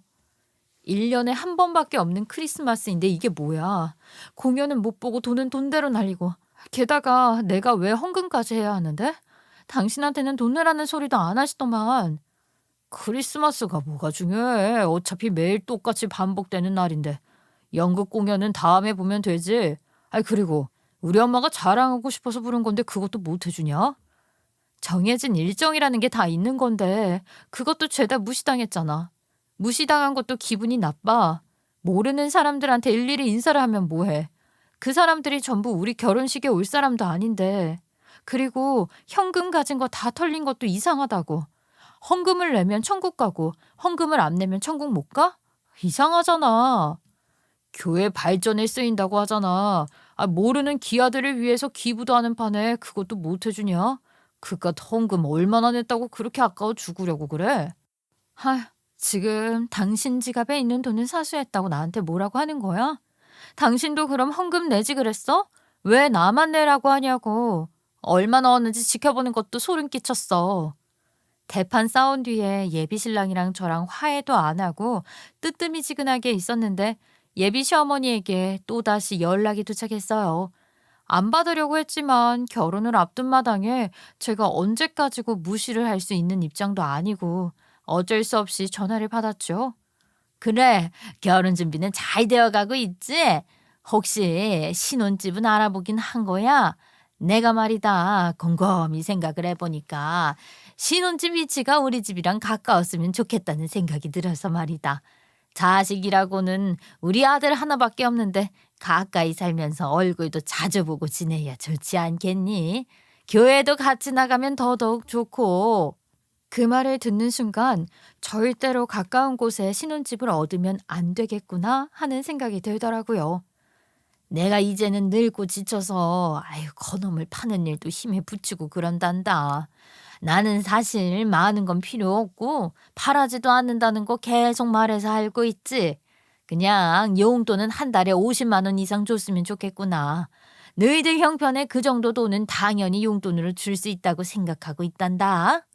1년에 한 번밖에 없는 크리스마스인데 이게 뭐야. 공연은 못 보고 돈은 돈대로 날리고. 게다가 내가 왜 헌금까지 해야 하는데? 당신한테는 돈 내라는 소리도 안 하시더만. 크리스마스가 뭐가 중요해. 어차피 매일 똑같이 반복되는 날인데. 연극 공연은 다음에 보면 되지. 그리고 우리 엄마가 자랑하고 싶어서 부른 건데 그것도 못 해주냐? 정해진 일정이라는 게 다 있는 건데 그것도 죄다 무시당했잖아. 무시당한 것도 기분이 나빠. 모르는 사람들한테 일일이 인사를 하면 뭐해. 그 사람들이 전부 우리 결혼식에 올 사람도 아닌데. 그리고 현금 가진 거 다 털린 것도 이상하다고. 헌금을 내면 천국 가고 헌금을 안 내면 천국 못 가? 이상하잖아. 교회 발전에 쓰인다고 하잖아. 모르는 기아들을 위해서 기부도 하는 판에 그것도 못 해주냐? 그깟 헌금 얼마나 냈다고 그렇게 아까워 죽으려고 그래? 지금 당신 지갑에 있는 돈을 사수했다고 나한테 뭐라고 하는 거야? 당신도 그럼 헌금 내지 그랬어? 왜 나만 내라고 하냐고. 얼마 넣었는지 지켜보는 것도 소름 끼쳤어. 대판 싸운 뒤에 예비 신랑이랑 저랑 화해도 안 하고 뜨뜨미지근하게 있었는데 예비 시어머니에게 또다시 연락이 도착했어요. 안 받으려고 했지만 결혼을 앞둔 마당에 제가 언제까지고 무시를 할 수 있는 입장도 아니고 어쩔 수 없이 전화를 받았죠. 그래, 결혼 준비는 잘 되어가고 있지? 혹시 신혼집은 알아보긴 한 거야? 내가 말이다, 곰곰이 생각을 해보니까 신혼집 위치가 우리 집이랑 가까웠으면 좋겠다는 생각이 들어서 말이다. 자식이라고는 우리 아들 하나밖에 없는데 가까이 살면서 얼굴도 자주 보고 지내야 좋지 않겠니? 교회도 같이 나가면 더더욱 좋고. 그 말을 듣는 순간 절대로 가까운 곳에 신혼집을 얻으면 안 되겠구나 하는 생각이 들더라고요. 내가 이제는 늙고 지쳐서 그놈을 파는 일도 힘에 부치고 그런단다. 나는 사실 많은 건 필요 없고 바라지도 않는다는 거 계속 말해서 알고 있지. 그냥 용돈은 한 달에 50만 원 이상 줬으면 좋겠구나. 너희들 형편에 그 정도 돈은 당연히 용돈으로 줄 수 있다고 생각하고 있단다.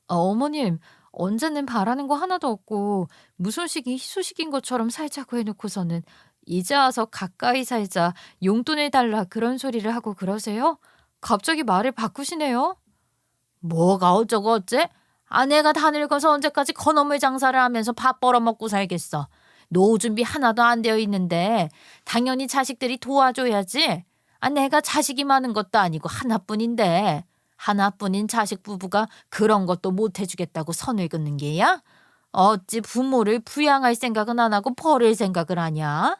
어머님, 언제는 바라는 거 하나도 없고 무소식이 희소식인 것처럼 살자고 해놓고서는 이제 와서 가까이 살자, 용돈을 달라 그런 소리를 하고 그러세요? 갑자기 말을 바꾸시네요. 뭐가 어쩌고 어째? 아내가 다 늙어서 언제까지 건어물 장사를 하면서 밥 벌어먹고 살겠어. 노후 준비 하나도 안 되어 있는데 당연히 자식들이 도와줘야지. 내가 자식이 많은 것도 아니고 하나뿐인데 하나뿐인 자식 부부가 그런 것도 못 해주겠다고 선을 긋는 게야? 어찌 부모를 부양할 생각은 안 하고 버릴 생각을 하냐?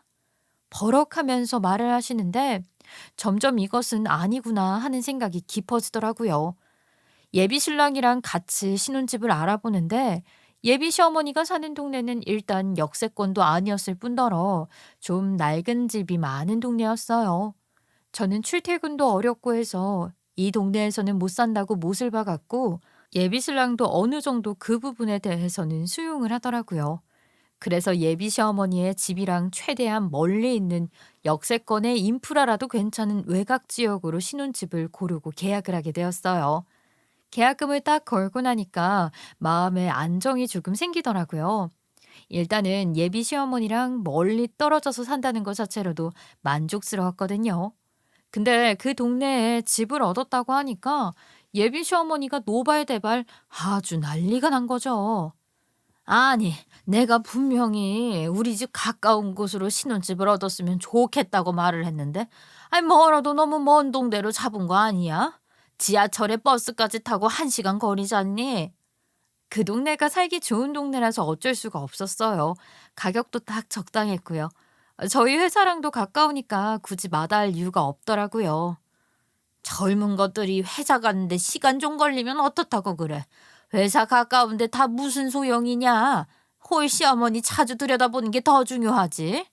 버럭하면서 말을 하시는데 점점 이것은 아니구나 하는 생각이 깊어지더라고요. 예비 신랑이랑 같이 신혼집을 알아보는데 예비 시어머니가 사는 동네는 일단 역세권도 아니었을 뿐더러 좀 낡은 집이 많은 동네였어요. 저는 출퇴근도 어렵고 해서 이 동네에서는 못 산다고 못을 박았고 예비 신랑도 어느 정도 그 부분에 대해서는 수용을 하더라고요. 그래서 예비 시어머니의 집이랑 최대한 멀리 있는 역세권의 인프라라도 괜찮은 외곽 지역으로 신혼집을 고르고 계약을 하게 되었어요. 계약금을 딱 걸고 나니까 마음에 안정이 조금 생기더라고요. 일단은 예비 시어머니랑 멀리 떨어져서 산다는 것 자체로도 만족스러웠거든요. 근데 그 동네에 집을 얻었다고 하니까 예비 시어머니가 노발대발 아주 난리가 난 거죠. 아니, 내가 분명히 우리 집 가까운 곳으로 신혼집을 얻었으면 좋겠다고 말을 했는데, 멀어도 너무 먼 동네로 잡은 거 아니야? 지하철에 버스까지 타고 1시간 거리잖니? 그 동네가 살기 좋은 동네라서 어쩔 수가 없었어요. 가격도 딱 적당했고요. 저희 회사랑도 가까우니까 굳이 마다할 이유가 없더라고요. 젊은 것들이 회사 가는데 시간 좀 걸리면 어떻다고 그래. 회사 가까운데 다 무슨 소용이냐. 홀 시어머니 자주 들여다보는 게 더 중요하지.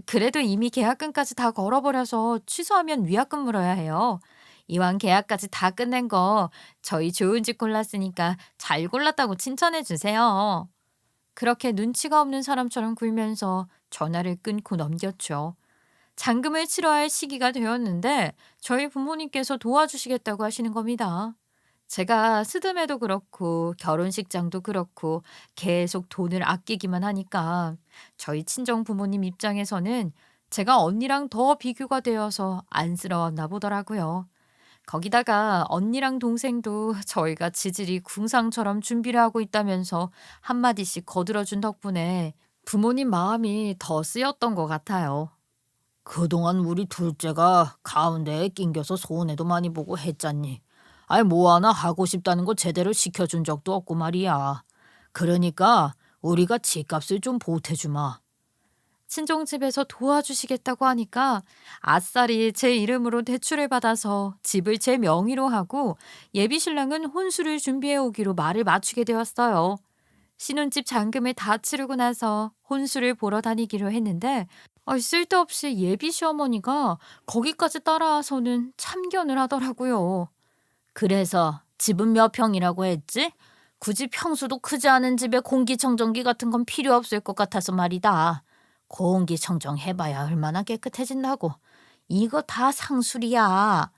그래도 이미 계약금까지 다 걸어버려서 취소하면 위약금 물어야 해요. 이왕 계약까지 다 끝낸 거 저희 좋은 집 골랐으니까 잘 골랐다고 칭찬해 주세요. 그렇게 눈치가 없는 사람처럼 굴면서 전화를 끊고 넘겼죠. 잔금을 치러야 할 시기가 되었는데 저희 부모님께서 도와주시겠다고 하시는 겁니다. 제가 스드메도 그렇고 결혼식장도 그렇고 계속 돈을 아끼기만 하니까 저희 친정 부모님 입장에서는 제가 언니랑 더 비교가 되어서 안쓰러웠나 보더라고요. 거기다가 언니랑 동생도 저희가 지질이 궁상처럼 준비를 하고 있다면서 한마디씩 거들어준 덕분에 부모님 마음이 더 쓰였던 것 같아요. 그동안 우리 둘째가 가운데에 낑겨서 손해도 많이 보고 했잖니. 뭐 하나 하고 싶다는 거 제대로 시켜준 적도 없고 말이야. 그러니까 우리가 집값을 좀 보태주마. 친정집에서 도와주시겠다고 하니까 아싸리 제 이름으로 대출을 받아서 집을 제 명의로 하고 예비 신랑은 혼수를 준비해 오기로 말을 맞추게 되었어요. 신혼집 잔금을 다 치르고 나서 혼수를 보러 다니기로 했는데 쓸데없이 예비 시어머니가 거기까지 따라와서는 참견을 하더라고요. 그래서 집은 몇 평이라고 했지? 굳이 평수도 크지 않은 집에 공기청정기 같은 건 필요 없을 것 같아서 말이다. 공기청정 해봐야 얼마나 깨끗해진다고. 이거 다 상술이야.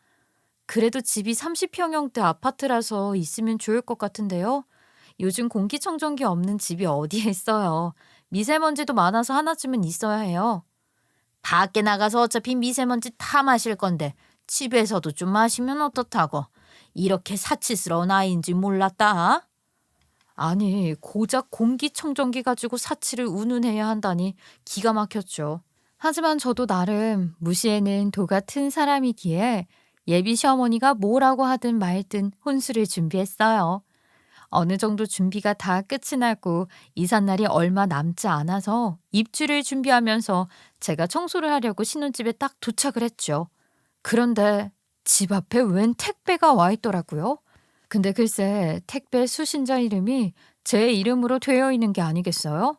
그래도 집이 30평형대 아파트라서 있으면 좋을 것 같은데요. 요즘 공기청정기 없는 집이 어디에 있어요. 미세먼지도 많아서 하나쯤은 있어야 해요. 밖에 나가서 어차피 미세먼지 다 마실 건데 집에서도 좀 마시면 어떻다고. 이렇게 사치스러운 아이인지 몰랐다. 아니, 고작 공기청정기 가지고 사치를 운운해야 한다니 기가 막혔죠. 하지만 저도 나름 무시에는 도 같은 사람이기에 예비 시어머니가 뭐라고 하든 말든 혼수를 준비했어요. 어느 정도 준비가 다 끝이 나고 이삿날이 얼마 남지 않아서 입주를 준비하면서 제가 청소를 하려고 신혼집에 딱 도착을 했죠. 그런데 집 앞에 웬 택배가 와 있더라고요. 근데 글쎄 택배 수신자 이름이 제 이름으로 되어 있는 게 아니겠어요?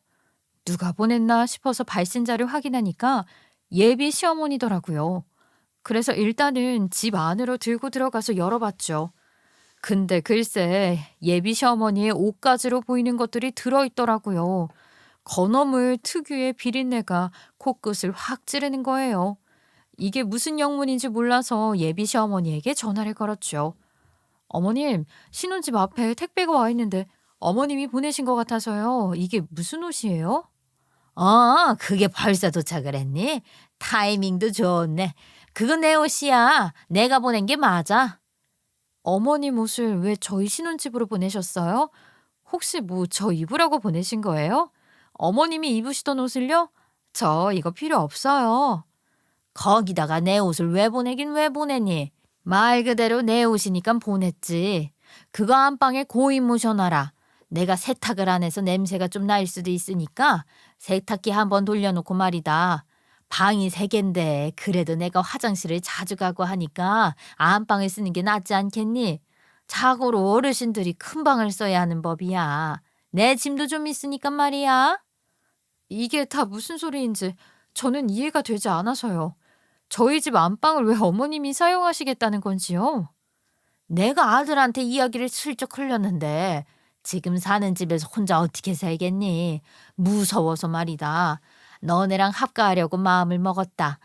누가 보냈나 싶어서 발신자를 확인하니까 예비 시어머니더라고요. 그래서 일단은 집 안으로 들고 들어가서 열어봤죠. 근데 글쎄 예비 시어머니의 옷가지로 보이는 것들이 들어있더라고요. 건어물 특유의 비린내가 코끝을 확 찌르는 거예요. 이게 무슨 영문인지 몰라서 예비 시어머니에게 전화를 걸었죠. 어머님, 신혼집 앞에 택배가 와 있는데 어머님이 보내신 것 같아서요. 이게 무슨 옷이에요? 그게 벌써 도착을 했니? 타이밍도 좋네. 그거 내 옷이야. 내가 보낸 게 맞아. 어머님 옷을 왜 저희 신혼집으로 보내셨어요? 혹시 뭐 저 입으라고 보내신 거예요? 어머님이 입으시던 옷을요? 저 이거 필요 없어요. 거기다가 내 옷을 왜 보내니? 말 그대로 내 옷이니까 보냈지. 그거 안방에 고인 모셔놔라. 내가 세탁을 안 해서 냄새가 좀 날 수도 있으니까 세탁기 한번 돌려놓고 말이다. 방이 세 갠데 그래도 내가 화장실을 자주 가고 하니까 안방을 쓰는 게 낫지 않겠니? 자고로 어르신들이 큰 방을 써야 하는 법이야. 내 짐도 좀 있으니까 말이야. 이게 다 무슨 소리인지 저는 이해가 되지 않아서요. 저희 집 안방을 왜 어머님이 사용하시겠다는 건지요? 내가 아들한테 이야기를 슬쩍 흘렸는데 지금 사는 집에서 혼자 어떻게 살겠니? 무서워서 말이다. 너네랑 합가하려고 마음을 먹었다.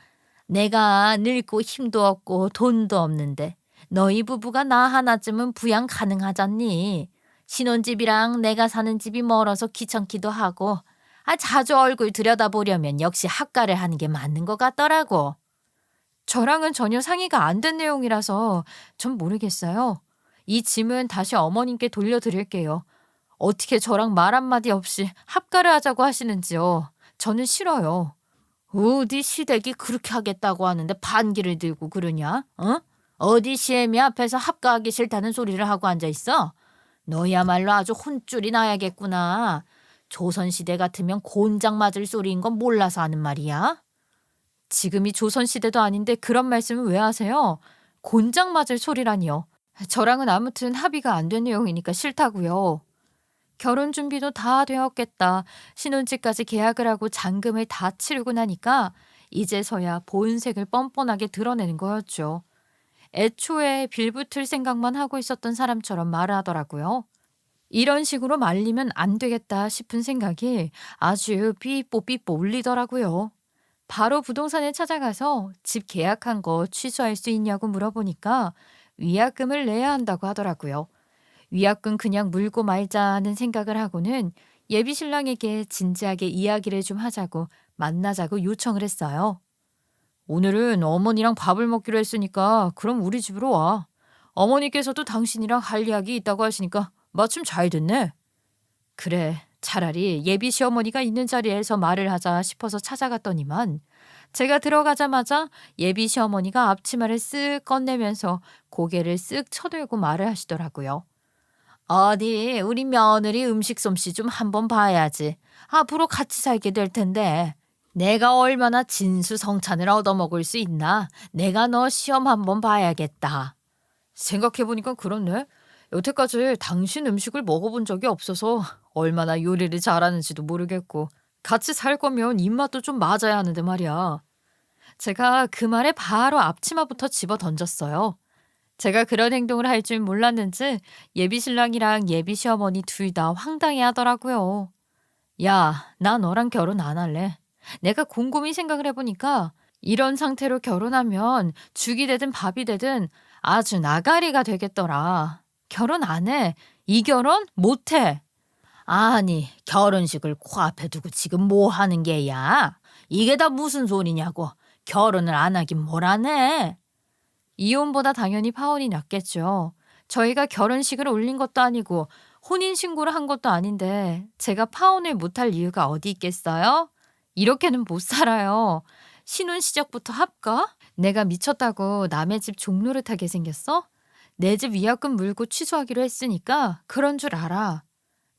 내가 늙고 힘도 없고 돈도 없는데 너희 부부가 나 하나쯤은 부양 가능하잖니? 신혼집이랑 내가 사는 집이 멀어서 귀찮기도 하고 자주 얼굴 들여다보려면 역시 합가를 하는 게 맞는 것 같더라고. 저랑은 전혀 상의가 안 된 내용이라서 전 모르겠어요. 이 짐은 다시 어머님께 돌려드릴게요. 어떻게 저랑 말 한마디 없이 합가를 하자고 하시는지요. 저는 싫어요. 어디 시댁이 그렇게 하겠다고 하는데 반기를 들고 그러냐? 어? 어디 시애미 앞에서 합가하기 싫다는 소리를 하고 앉아있어? 너야말로 아주 혼쭐이 나야겠구나. 조선시대 같으면 곤장 맞을 소리인 건 몰라서 하는 말이야. 지금이 조선시대도 아닌데 그런 말씀을 왜 하세요? 곤장 맞을 소리라니요. 저랑은 아무튼 합의가 안 된 내용이니까 싫다고요. 결혼 준비도 다 되었겠다. 신혼집까지 계약을 하고 잔금을 다 치르고 나니까 이제서야 본색을 뻔뻔하게 드러내는 거였죠. 애초에 빌붙을 생각만 하고 있었던 사람처럼 말을 하더라고요. 이런 식으로 말리면 안 되겠다 싶은 생각이 아주 삐뽀삐뽀 울리더라고요. 바로 부동산에 찾아가서 집 계약한 거 취소할 수 있냐고 물어보니까 위약금을 내야 한다고 하더라고요. 위약금 그냥 물고 말자는 생각을 하고는 예비 신랑에게 진지하게 이야기를 좀 하자고 만나자고 요청을 했어요. 오늘은 어머니랑 밥을 먹기로 했으니까 그럼 우리 집으로 와. 어머니께서도 당신이랑 할 이야기 있다고 하시니까 마침 잘 됐네. 그래, 차라리 예비 시어머니가 있는 자리에서 말을 하자 싶어서 찾아갔더니만 제가 들어가자마자 예비 시어머니가 앞치마를 쓱 꺼내면서 고개를 쓱 쳐들고 말을 하시더라고요. 어디 우리 며느리 음식 솜씨 좀 한번 봐야지. 앞으로 같이 살게 될 텐데. 내가 얼마나 진수성찬을 얻어먹을 수 있나? 내가 너 시험 한번 봐야겠다. 생각해보니까 그렇네. 여태까지 당신 음식을 먹어본 적이 없어서 얼마나 요리를 잘하는지도 모르겠고 같이 살 거면 입맛도 좀 맞아야 하는데 말이야. 제가 그 말에 바로 앞치마부터 집어 던졌어요. 제가 그런 행동을 할 줄 몰랐는지 예비 신랑이랑 예비 시어머니 둘 다 황당해 하더라고요. 야, 나 너랑 결혼 안 할래. 내가 곰곰이 생각을 해보니까 이런 상태로 결혼하면 죽이 되든 밥이 되든 아주 나가리가 되겠더라. 결혼 안 해. 이 결혼 못 해. 아니, 결혼식을 코앞에 두고 지금 뭐 하는 게야? 이게 다 무슨 소리냐고. 결혼을 안 하긴 뭘 안 해. 이혼보다 당연히 파혼이 낫겠죠. 저희가 결혼식을 올린 것도 아니고 혼인신고를 한 것도 아닌데 제가 파혼을 못할 이유가 어디 있겠어요? 이렇게는 못 살아요. 신혼 시작부터 합가? 내가 미쳤다고 남의 집 종노릇하게 생겼어? 내 집 위약금 물고 취소하기로 했으니까 그런 줄 알아.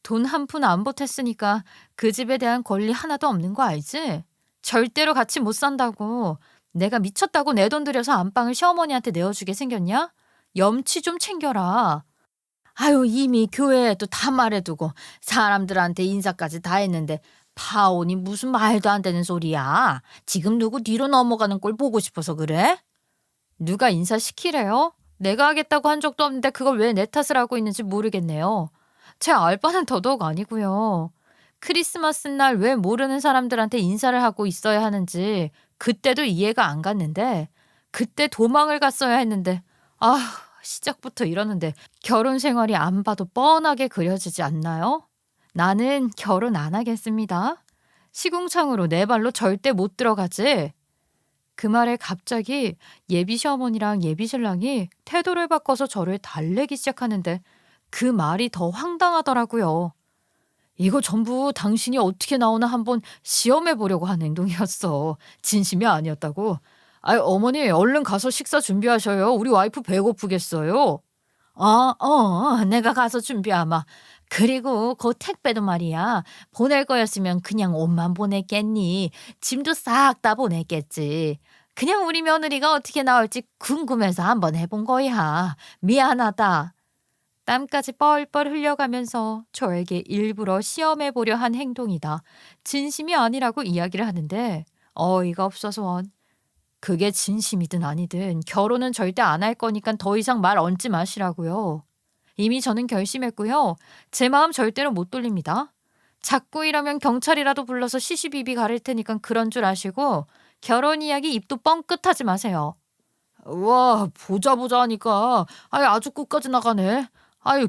돈 한 푼 안 보탰으니까 그 집에 대한 권리 하나도 없는 거 알지? 절대로 같이 못 산다고. 내가 미쳤다고 내 돈 들여서 안방을 시어머니한테 내어주게 생겼냐? 염치 좀 챙겨라. 아유, 이미 교회에도 다 말해두고 사람들한테 인사까지 다 했는데 파혼이 무슨 말도 안 되는 소리야. 지금 누구 뒤로 넘어가는 꼴 보고 싶어서 그래? 누가 인사시키래요? 내가 하겠다고 한 적도 없는데 그걸 왜 내 탓을 하고 있는지 모르겠네요. 제 알바는 더더욱 아니고요. 크리스마스 날 왜 모르는 사람들한테 인사를 하고 있어야 하는지 그때도 이해가 안 갔는데 그때 도망을 갔어야 했는데 아 시작부터 이러는데 결혼 생활이 안 봐도 뻔하게 그려지지 않나요? 나는 결혼 안 하겠습니다. 시궁창으로 내 발로 절대 못 들어가지. 그 말에 갑자기 예비 시어머니랑 예비 신랑이 태도를 바꿔서 저를 달래기 시작하는데 그 말이 더 황당하더라고요. 이거 전부 당신이 어떻게 나오나 한번 시험해 보려고 한 행동이었어. 진심이 아니었다고. 아이, 어머니, 얼른 가서 식사 준비하셔요. 우리 와이프 배고프겠어요. 내가 가서 준비하마. 그리고 그 택배도 말이야. 보낼 거였으면 그냥 옷만 보냈겠니? 짐도 싹 다 보냈겠지. 그냥 우리 며느리가 어떻게 나올지 궁금해서 한번 해본 거야. 미안하다. 땀까지 뻘뻘 흘려가면서 저에게 일부러 시험해 보려 한 행동이다. 진심이 아니라고 이야기를 하는데 어이가 없어서 원. 그게 진심이든 아니든 결혼은 절대 안 할 거니까 더 이상 말 얹지 마시라고요. 이미 저는 결심했고요. 제 마음 절대로 못 돌립니다. 자꾸 이러면 경찰이라도 불러서 시시비비 가릴 테니까 그런 줄 아시고 결혼 이야기 입도 뻥끗하지 마세요. 와 보자 보자 하니까 아주 끝까지 나가네.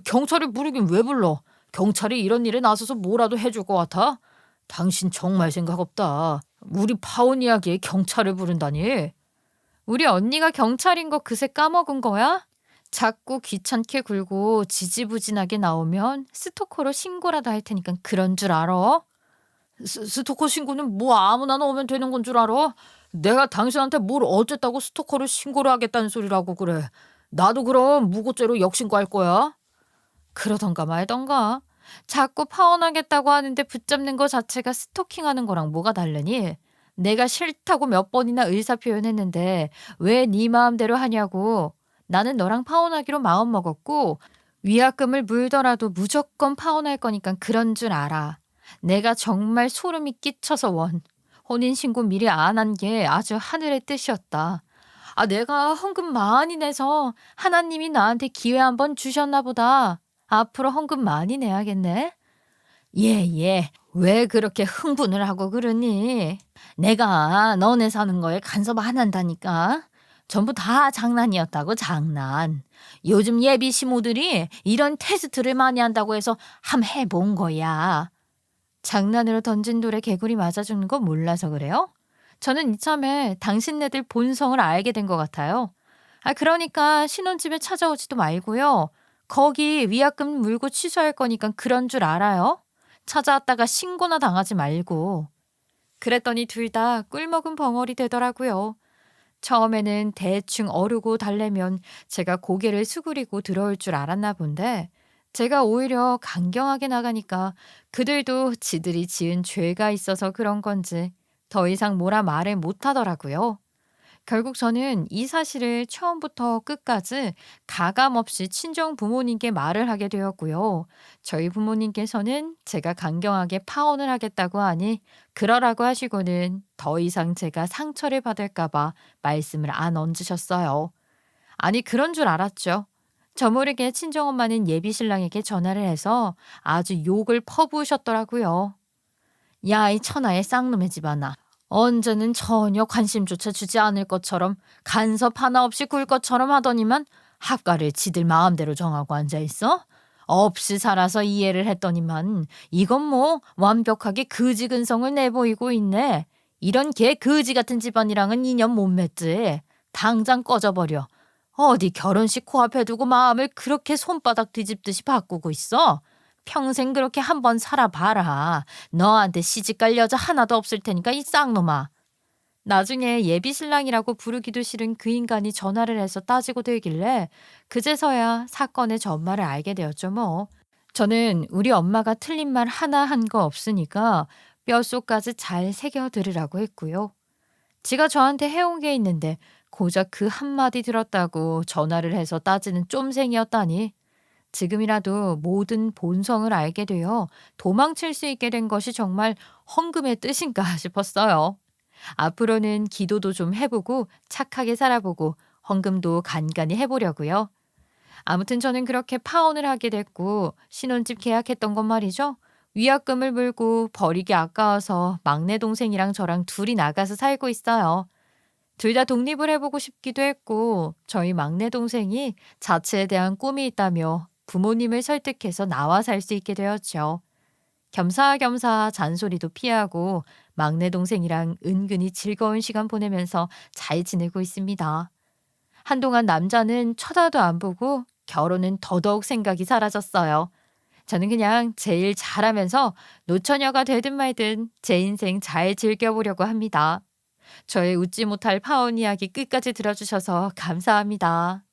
경찰을 부르긴 왜 불러? 경찰이 이런 일에 나서서 뭐라도 해줄 것 같아? 당신 정말 생각 없다. 우리 파혼 이야기에 경찰을 부른다니. 우리 언니가 경찰인 거 그새 까먹은 거야? 자꾸 귀찮게 굴고 지지부진하게 나오면 스토커로 신고라도 할 테니까 그런 줄 알아? 스토커 신고는 뭐 아무나 넣으면 되는 건 줄 알아? 내가 당신한테 뭘 어쨌다고 스토커를 신고를 하겠다는 소리라고 그래. 나도 그럼 무고죄로 역신고할 거야. 그러던가 말던가. 자꾸 파혼하겠다고 하는데 붙잡는 거 자체가 스토킹하는 거랑 뭐가 다르니? 내가 싫다고 몇 번이나 의사표현했는데 왜 네 마음대로 하냐고. 나는 너랑 파혼하기로 마음먹었고 위약금을 물더라도 무조건 파혼할 거니까 그런 줄 알아. 내가 정말 소름이 끼쳐서 원. 혼인신고 미리 안 한 게 아주 하늘의 뜻이었다. 내가 헌금 많이 내서 하나님이 나한테 기회 한번 주셨나 보다. 앞으로 헌금 많이 내야겠네. 예. 왜 그렇게 흥분을 하고 그러니? 내가 너네 사는 거에 간섭 안 한다니까. 전부 다 장난이었다고 장난. 요즘 예비 시모들이 이런 테스트를 많이 한다고 해서 함 해본 거야. 장난으로 던진 돌에 개구리 맞아 죽는 거 몰라서 그래요? 저는 이참에 당신네들 본성을 알게 된 것 같아요. 그러니까 신혼집에 찾아오지도 말고요. 거기 위약금 물고 취소할 거니까 그런 줄 알아요? 찾아왔다가 신고나 당하지 말고. 그랬더니 둘 다 꿀먹은 벙어리 되더라고요. 처음에는 대충 어르고 달래면 제가 고개를 수그리고 들어올 줄 알았나 본데 제가 오히려 강경하게 나가니까 그들도 지들이 지은 죄가 있어서 그런 건지 더 이상 뭐라 말을 못 하더라고요. 결국 저는 이 사실을 처음부터 끝까지 가감 없이 친정 부모님께 말을 하게 되었고요. 저희 부모님께서는 제가 강경하게 파혼을 하겠다고 하니 그러라고 하시고는 더 이상 제가 상처를 받을까봐 말씀을 안 얹으셨어요. 아니 그런 줄 알았죠. 저 모르게 친정엄마는 예비 신랑에게 전화를 해서 아주 욕을 퍼부으셨더라고요. 야, 이 천하의 쌍놈의 집아나. 언제는 전혀 관심조차 주지 않을 것처럼 간섭 하나 없이 굴 것처럼 하더니만 학가를 지들 마음대로 정하고 앉아있어? 없이 살아서 이해를 했더니만 이건 뭐 완벽하게 거지 근성을 내보이고 있네. 이런 개 거지 같은 집안이랑은 인연 못 맺지. 당장 꺼져버려. 어디 결혼식 코앞에 두고 마음을 그렇게 손바닥 뒤집듯이 바꾸고 있어? 평생 그렇게 한번 살아봐라. 너한테 시집갈 여자 하나도 없을 테니까 이 쌍놈아. 나중에 예비 신랑이라고 부르기도 싫은 그 인간이 전화를 해서 따지고 들길래 그제서야 사건의 전말을 알게 되었죠 뭐. 저는 우리 엄마가 틀린 말 하나 한 거 없으니까 뼛속까지 잘 새겨 들으라고 했고요. 지가 저한테 해온 게 있는데 고작 그 한마디 들었다고 전화를 해서 따지는 쫌생이었다니. 지금이라도 모든 본성을 알게 되어 도망칠 수 있게 된 것이 정말 헌금의 뜻인가 싶었어요. 앞으로는 기도도 좀 해보고 착하게 살아보고 헌금도 간간히 해보려고요. 아무튼 저는 그렇게 파혼을 하게 됐고 신혼집 계약했던 건 말이죠. 위약금을 물고 버리기 아까워서 막내 동생이랑 저랑 둘이 나가서 살고 있어요. 둘 다 독립을 해보고 싶기도 했고, 저희 막내 동생이 자취에 대한 꿈이 있다며 부모님을 설득해서 나와 살 수 있게 되었죠. 겸사겸사 잔소리도 피하고 막내 동생이랑 은근히 즐거운 시간 보내면서 잘 지내고 있습니다. 한동안 남자는 쳐다도 안 보고 결혼은 더더욱 생각이 사라졌어요. 저는 그냥 제 일 잘하면서 노처녀가 되든 말든 제 인생 잘 즐겨보려고 합니다. 저의 웃지 못할 파혼 이야기 끝까지 들어주셔서 감사합니다.